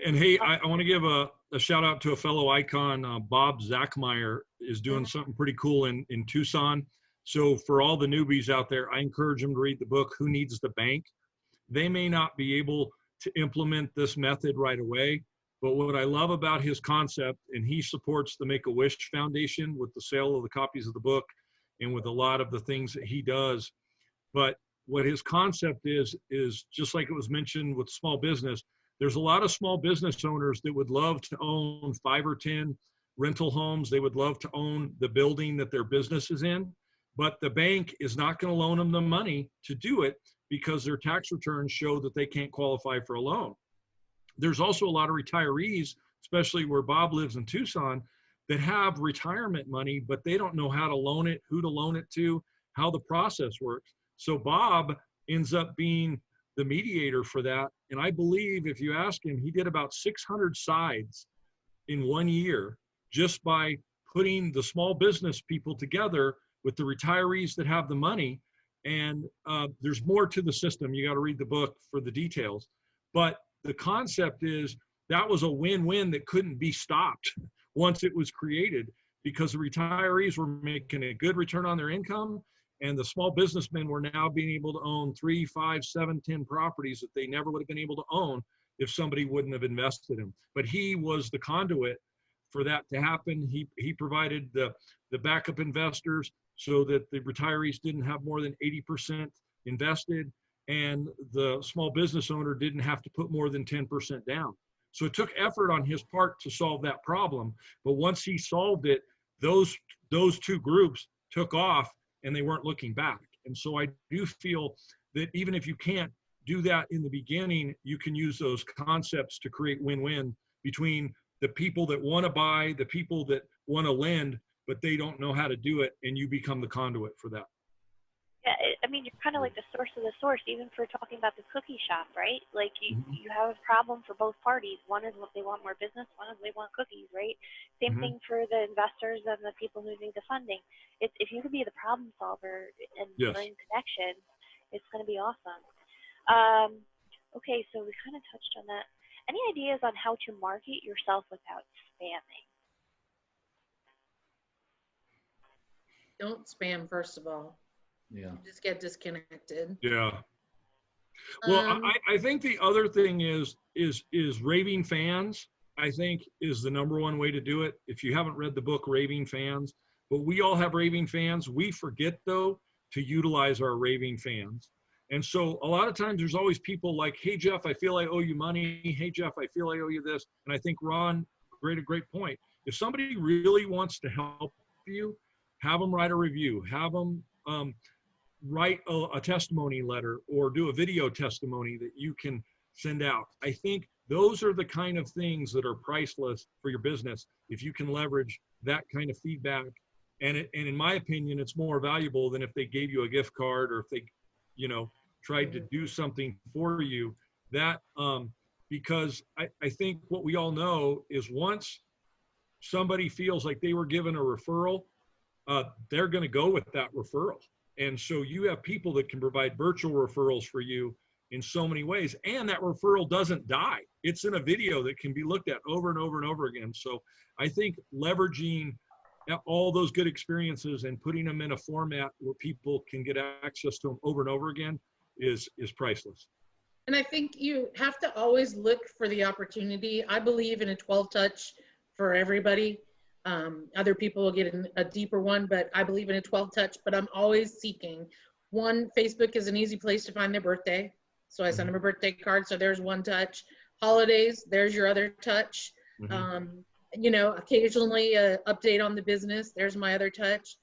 And hey, I want to give a shout out to a fellow icon, Bob Zachmeyer is doing something pretty cool in Tucson. So for all the newbies out there, I encourage them to read the book, Who Needs the Bank? They may not be able to implement this method right away, but what I love about his concept, and he supports the Make-A-Wish Foundation with the sale of the copies of the book and with a lot of the things that he does. But what his concept is just like it was mentioned with small business, there's a lot of small business owners that would love to own 5 or 10 rental homes. They would love to own the building that their business is in, but the bank is not going to loan them the money to do it because their tax returns show that they can't qualify for a loan. There's also a lot of retirees, especially where Bob lives in Tucson, that have retirement money, but they don't know how to loan it, who to loan it to, how the process works. So Bob ends up being the mediator for that And I believe if you ask him, he did about 600 sides in 1 year just by putting the small business people together with the retirees that have the money. And there's more to the system. You got to read the book for the details. But the concept is that was a win-win that couldn't be stopped once it was created, because the retirees were making a good return on their income, and the small businessmen were now being able to own 3, 5, 7, 10 properties that they never would have been able to own if somebody wouldn't have invested in. But he was the conduit for that to happen. He provided the backup investors so that the retirees didn't have more than 80% invested, and the small business owner didn't have to put more than 10% down. So it took effort on his part to solve that problem. But once he solved it, those two groups took off and they weren't looking back. And so I do feel that even if you can't do that in the beginning, you can use those concepts to create win-win between the people that want to buy, the people that want to lend, but they don't know how to do it, and you become the conduit for that. Yeah, I mean, you're kind of like the source of the source, even for talking about the cookie shop, right? Like, you have a problem for both parties. One is what they want more business, one is they want cookies, right? Same thing for the investors and the people who need the funding. If you could be the problem solver and bring connections, it's going to be awesome. Okay, so we kind of touched on that. Any ideas on how to market yourself without spamming? Don't spam, first of all. Yeah. You just get disconnected. Yeah. Well, I think the other thing is raving fans, I think, is the #1 way to do it. If you haven't read the book Raving Fans, but we all have raving fans. We forget, though, to utilize our raving fans. And so a lot of times there's always people like, hey, Jeff, I feel I owe you money. Hey, Jeff, I feel I owe you this. And I think Ron made a great point. If somebody really wants to help you, have them write a review, have them write a testimony letter, or do a video testimony that you can send out. I think those are the kind of things that are priceless for your business if you can leverage that kind of feedback. And in my opinion, it's more valuable than if they gave you a gift card, or if they, tried to do something for you. That because I think what we all know is once somebody feels like they were given a referral, they're going to go with that referral. And so you have people that can provide virtual referrals for you in so many ways. And that referral doesn't die. It's in a video that can be looked at over and over and over again. So I think leveraging all those good experiences and putting them in a format where people can get access to them over and over again is priceless. And I think you have to always look for the opportunity. I believe in a 12 touch for everybody. Other people will get a deeper one, but I believe in a 12 touch, but I'm always seeking. One, Facebook is an easy place to find their birthday. So I send them a birthday card. So there's one touch. Holidays, there's your other touch. Occasionally update on the business. There's my other touch.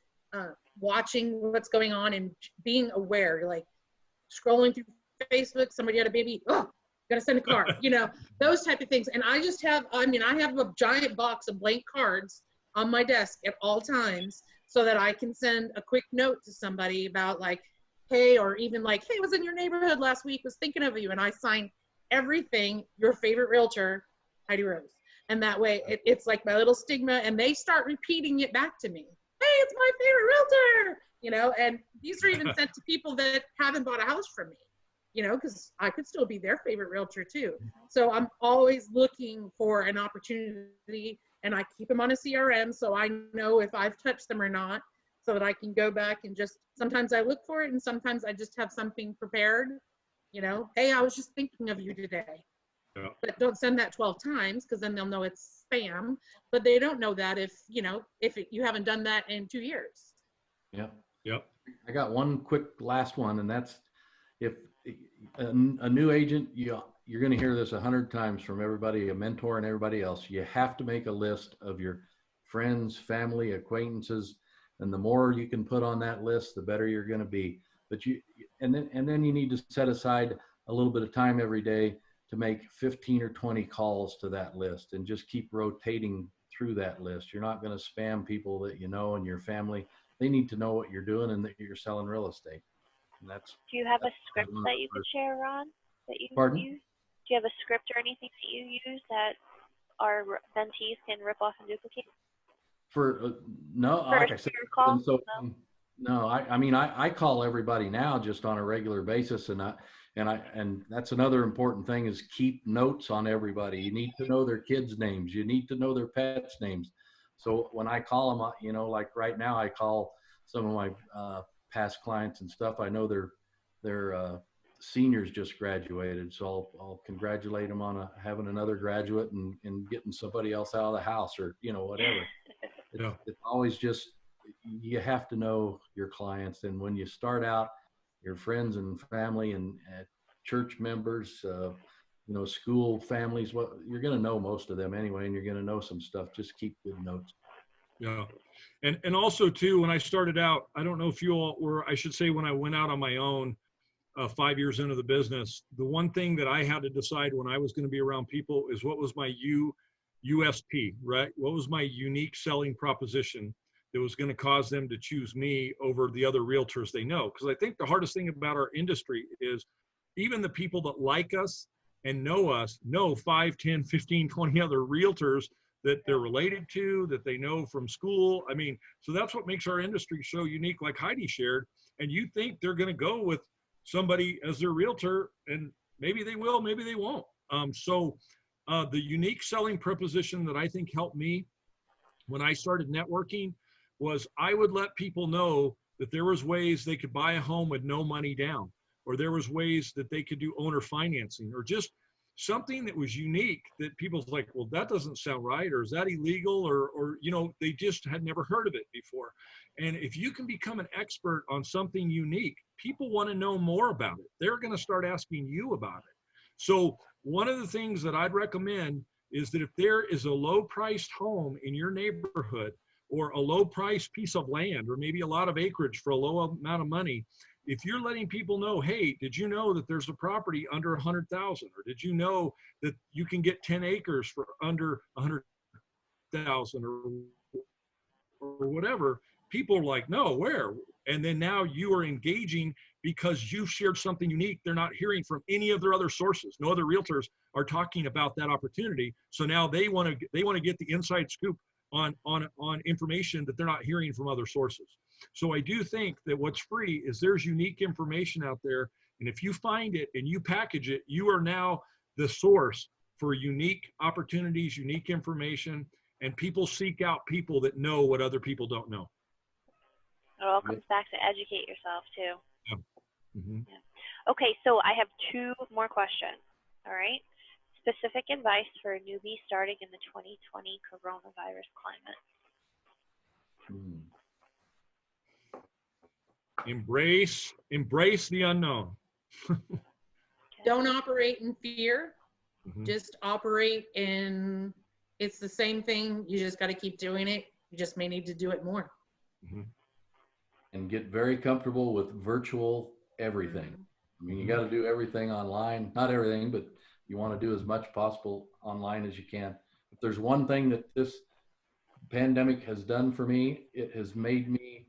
Watching what's going on and being aware, like scrolling through Facebook, somebody had a baby, gotta send a card, those type of things. And I just have, I have a giant box of blank cards on my desk at all times so that I can send a quick note to somebody about like, hey, or even like, hey, was in your neighborhood last week, was thinking of you. And I sign everything, your favorite realtor, Heidi Rose. And that way it's like my little stigma, and they start repeating it back to me. Hey, it's my favorite realtor, and these are even sent to people that haven't bought a house from me, because I could still be their favorite realtor too. So I'm always looking for an opportunity, and I keep them on a CRM so I know if I've touched them or not, so that I can go back and just, sometimes I look for it and sometimes I just have something prepared, hey, I was just thinking of you today. Yeah. But don't send that 12 times, because then they'll know it's spam. But they don't know that if you haven't done that in 2 years. Yep. Yep. I got one quick last one, and that's if a new agent, you're going to hear this 100 times from everybody, a mentor and everybody else. You have to make a list of your friends, family, acquaintances, and the more you can put on that list, the better you're going to be. But and then you need to set aside a little bit of time every day to make 15 or 20 calls to that list, and just keep rotating through that list. You're not going to spam people that and your family. They need to know what you're doing and that you're selling real estate. And do you have a script that you could share, Ron? Pardon? Do you have a script or anything that you use that our mentees can rip off and duplicate? For no, like I said, call? and so no, I mean I call everybody now just on a regular basis, and that's another important thing is keep notes on everybody. You need to know their kids' names. You need to know their pets' names. So when I call them, you know, like right now I call some of my past clients and stuff. I know their seniors just graduated, so I'll congratulate them on having another graduate and getting somebody else out of the house, or you know, whatever. It's always just, you have to know your clients, and when you start out, your friends and family and church members, you know, school families, what you're going to know most of them anyway, and you're going to know some stuff. Just keep good notes. Yeah. And also too, when I started out, I don't know if you all were, I should say when I went out on my own 5 years into the business, the one thing that I had to decide when I was going to be around people is what was my USP, right? What was my unique selling proposition that was going to cause them to choose me over the other realtors they know? Because I think the hardest thing about our industry is even the people that like us and know us know 5, 10, 15, 20 other realtors that they're related to, that they know from school. I mean, so that's what makes our industry so unique, like Heidi shared. And you think they're going to go with somebody as their realtor, and maybe they will, maybe they won't. The unique selling proposition that I think helped me when I started networking was I would let people know that there was ways they could buy a home with no money down, or there was ways that they could do owner financing, or just something that was unique that people's like, well, that doesn't sound right, or is that illegal, or you know, they just had never heard of it before. And if you can become an expert on something unique, people want to know more about it. They're going to start asking you about it. So one of the things that I'd recommend is that if there is a low-priced home in your neighborhood, or a low-priced piece of land, or maybe a lot of acreage for a low amount of money, if you're letting people know, hey, did you know that there's a property under 100,000, or did you know that you can get 10 acres for under 100,000, or whatever, people are like, no, where? And then now you are engaging because you've shared something unique they're not hearing from any of their other sources. No other realtors are talking about that opportunity. So now they want to get the inside scoop on information that they're not hearing from other sources. So I do think that what's free is there's unique information out there. And if you find it and you package it, you are now the source for unique opportunities, unique information, and people seek out people that know what other people don't know. It all comes back to educate yourself too. Yeah. Mm-hmm. Yeah. Okay, so I have 2 more questions. All right. Specific advice for a newbie starting in the 2020 coronavirus climate. Embrace the unknown. Don't operate in fear. Mm-hmm. Just operate in, it's the same thing. You just got to keep doing it. You just may need to do it more. Mm-hmm. And get very comfortable with virtual everything. I mean, you got to do everything online, not everything, but you want to do as much possible online as you can. If there's one thing that this pandemic has done for me, it has made me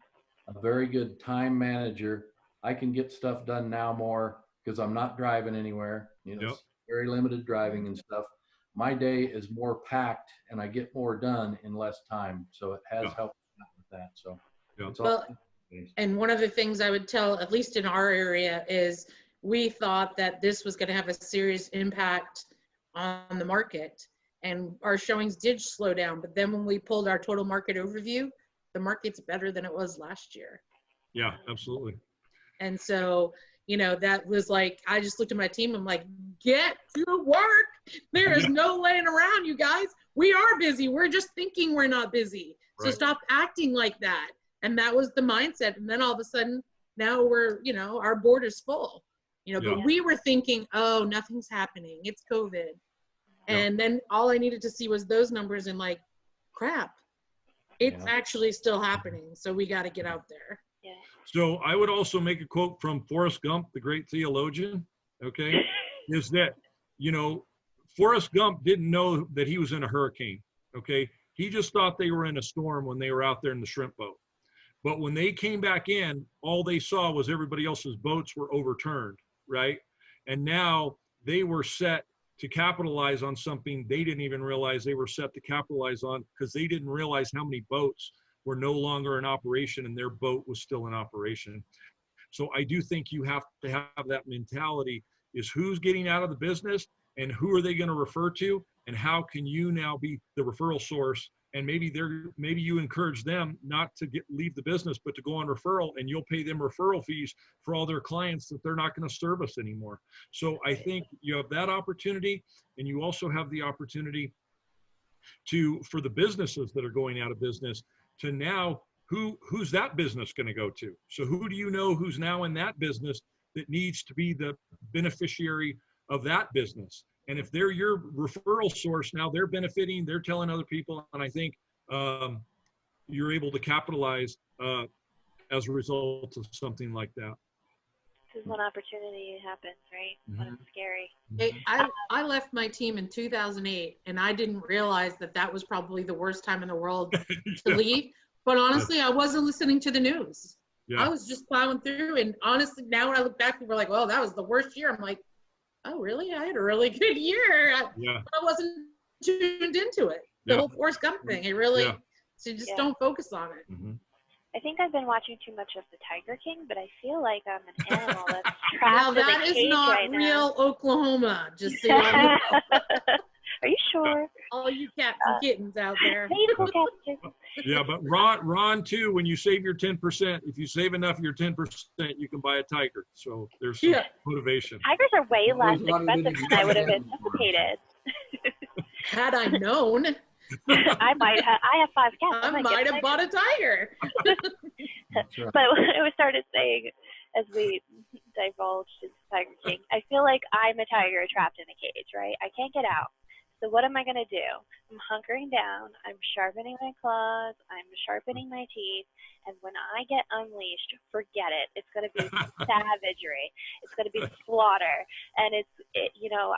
a very good time manager. I can get stuff done now more because I'm not driving anywhere. You know, It's very limited driving and stuff. My day is more packed and I get more done in less time. So it has helped with that. So it's all. And one of the things I would tell, at least in our area, is we thought that this was going to have a serious impact on the market, and our showings did slow down. But then when we pulled our total market overview, the market's better than it was last year. Yeah, absolutely. And so, you know, that was like, I just looked at my team. I'm like, get to work. There is no laying around, you guys. We are busy. We're just thinking we're not busy. So stop acting like that. And that was the mindset. And then all of a sudden, now we're, you know, our board is full, you know, but we were thinking, oh, nothing's happening. It's COVID. And then all I needed to see was those numbers and like, crap, it's actually still happening. So we got to get out there. Yeah. So I would also make a quote from Forrest Gump, the great theologian, okay, is that, you know, Forrest Gump didn't know that he was in a hurricane, okay? He just thought they were in a storm when they were out there in the shrimp boat. But when they came back in, all they saw was everybody else's boats were overturned, right? And now they were set to capitalize on something they didn't even realize they were set to capitalize on, because they didn't realize how many boats were no longer in operation and their boat was still in operation. So I do think you have to have that mentality, is who's getting out of the business and who are they going to refer to, and how can you now be the referral source? And maybe you encourage them not to leave the business, but to go on referral, and you'll pay them referral fees for all their clients that they're not going to service anymore. So I think you have that opportunity, and you also have the opportunity for the businesses that are going out of business to now, who's that business going to go to? So who do you know who's now in that business that needs to be the beneficiary of that business? And if they're your referral source, now they're benefiting, they're telling other people. And I think you're able to capitalize as a result of something like that. This is when opportunity happens, right? When it's scary. Hey, I left my team in 2008, and I didn't realize that was probably the worst time in the world to leave. But honestly, I wasn't listening to the news. I was just plowing through. And honestly, now when I look back, people are like, well, that was the worst year. I'm like, oh, really? I had a really good year. I wasn't tuned into it. The whole Forrest Gump thing. It really, so you just don't focus on it. I think I've been watching too much of the Tiger King, but I feel like I'm an animal that's trapped Now, in a that is cage not right real Oklahoma, just so you know. Are you sure? All you cats and kittens out there. Yeah, but Ron too, when you save your 10%, if you save enough of your 10%, you can buy a tiger. So there's some motivation. Tigers are way less expensive than I would have anticipated. Had I known. I have 5 cats. I might have bought a tiger. But we started saying, as we divulged into Tiger King, I feel like I'm a tiger trapped in a cage, right? I can't get out. So what am I going to do? I'm hunkering down. I'm sharpening my claws. I'm sharpening my teeth. And when I get unleashed, forget it. It's going to be savagery. It's going to be slaughter. And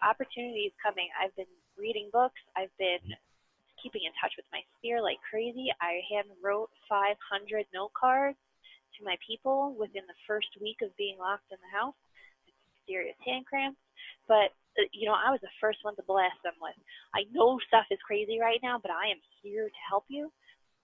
opportunity is coming. I've been reading books. I've been keeping in touch with my sphere like crazy. I hand wrote 500 note cards to my people within the first week of being locked in the house. Serious hand cramps. But I was the first one to blast them with, I know stuff is crazy right now, but I am here to help you.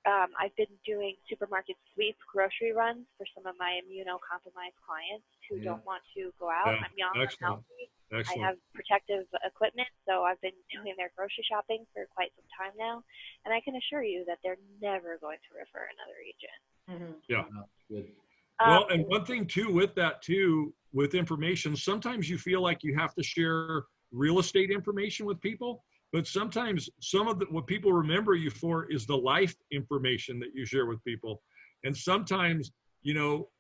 I've been doing supermarket sweep grocery runs for some of my immunocompromised clients who don't want to go out. I'm young, I'm healthy. I have protective equipment, so I've been doing their grocery shopping for quite some time now. And I can assure you that they're never going to refer another agent. Yeah. Good. Well, and one thing too, with information, sometimes you feel like you have to share real estate information with people, but sometimes what people remember you for is the life information that you share with people. And sometimes,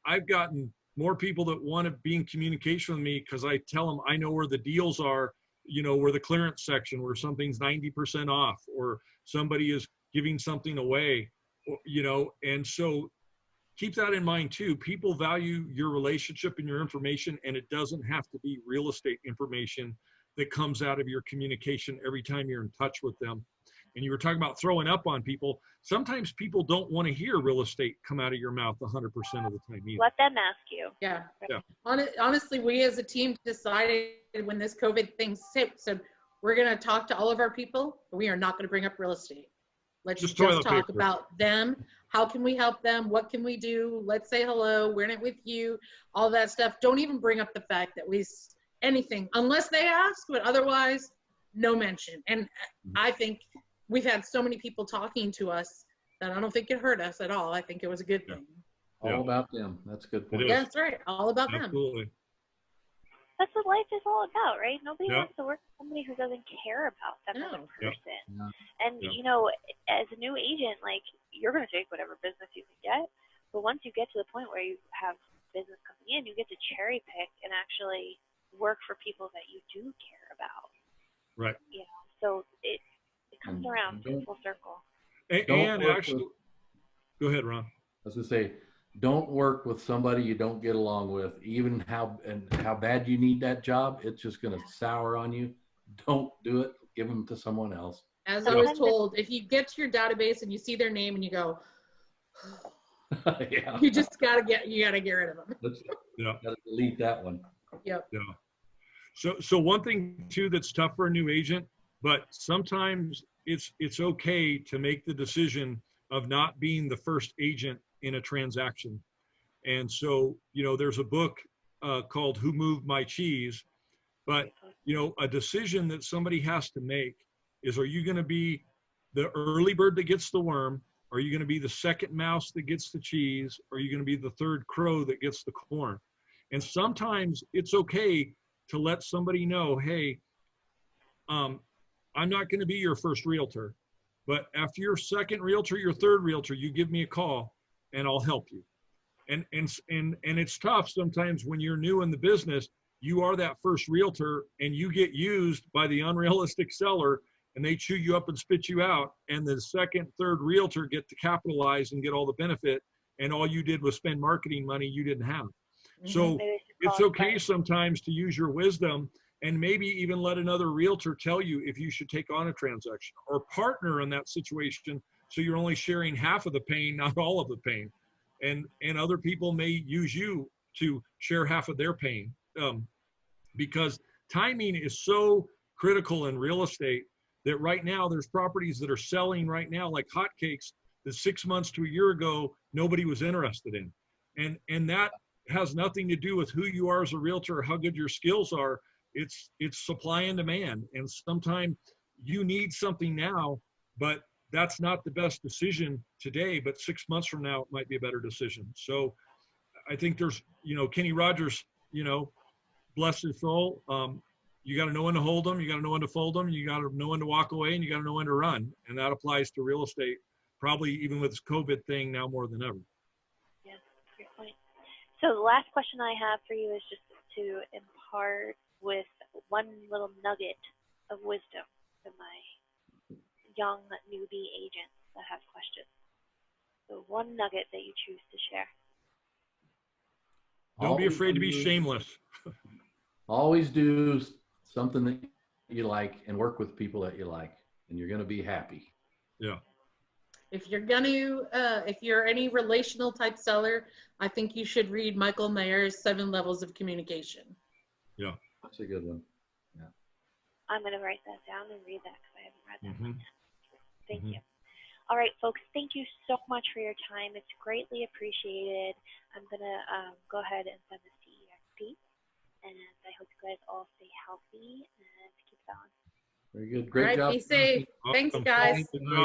I've gotten more people that want to be in communication with me because I tell them I know where the deals are, where the clearance section, where something's 90% off, or somebody is giving something away, and so keep that in mind too. People value your relationship and your information, and it doesn't have to be real estate information that comes out of your communication every time you're in touch with them. And you were talking about throwing up on people. Sometimes people don't want to hear real estate come out of your mouth 100% of the time either. Let them ask you. Yeah. Honestly, we as a team decided when this COVID thing said, we're going to talk to all of our people. We are not going to bring up real estate. Let's just talk about them. How can we help them? What can we do? Let's say hello. We're in it with you. All that stuff. Don't even bring up the fact that anything, unless they ask, but otherwise, no mention. And I think we've had so many people talking to us that I don't think it hurt us at all. I think it was a good thing. All about them. That's a good point. Yeah, that's right. All about them. Absolutely. That's what life is all about, right? Nobody wants to work with somebody who doesn't care about them as a person. And, as a new agent, you're going to take whatever business you can get. But once you get to the point where you have business coming in, you get to cherry pick and actually work for people that you do care about. Right. So it comes around full circle. And actually, go ahead, Ron. I was going to say, don't work with somebody you don't get along with, even how bad you need that job. It's just going to sour on you. Don't do it. Give them to someone else. As I was told, if you get to your database and you see their name and you go, you just got to get rid of them. Got to delete that one. Yep. Yeah. So one thing too that's tough for a new agent, but sometimes it's okay to make the decision of not being the first agent in a transaction. And so, there's a book called Who Moved My Cheese? But, a decision that somebody has to make is, are you going to be the early bird that gets the worm? Are you going to be the second mouse that gets the cheese? Or are you going to be the third crow that gets the corn? And sometimes it's okay to let somebody know, hey, I'm not going to be your first realtor, but after your second realtor, your third realtor, you give me a call and I'll help you. And it's tough sometimes when you're new in the business. You are that first realtor and you get used by the unrealistic seller and they chew you up and spit you out. And the second, third realtor get to capitalize and get all the benefit. And all you did was spend marketing money you didn't have. Mm-hmm. So it's okay sometimes to use your wisdom and maybe even let another realtor tell you if you should take on a transaction or partner in that situation. So you're only sharing half of the pain, not all of the pain. And other people may use you to share half of their pain. Because timing is so critical in real estate that right now there's properties that are selling right now like hotcakes that 6 months to a year ago nobody was interested in. And that has nothing to do with who you are as a realtor or how good your skills are. It's supply and demand. And sometimes you need something now, but that's not the best decision today, but 6 months from now it might be a better decision. So I think there's, Kenny Rogers, bless his soul. You got to know when to hold them. You got to know when to fold them. You got to know when to walk away, and you got to know when to run. And that applies to real estate, probably even with this COVID thing now more than ever. Yeah, great point. So the last question I have for you is just to impart with one little nugget of wisdom to my young newbie agents that have questions. So one nugget that you choose to share. Don't be afraid to be shameless. Always do something that you like and work with people that you like, and you're going to be happy. Yeah. If you're any relational type seller, I think you should read Michael Mayer's 7 Levels of Communication. Yeah. That's a good one. Yeah. I'm going to write that down and read that because I haven't read that Mm-hmm. one yet. Thank you. All right, folks, thank you so much for your time. It's greatly appreciated. I'm going to go ahead and send this to EXP, and I hope you guys all stay healthy and keep going. Very good. Great job. Be safe. Awesome. Thanks, guys. Good job.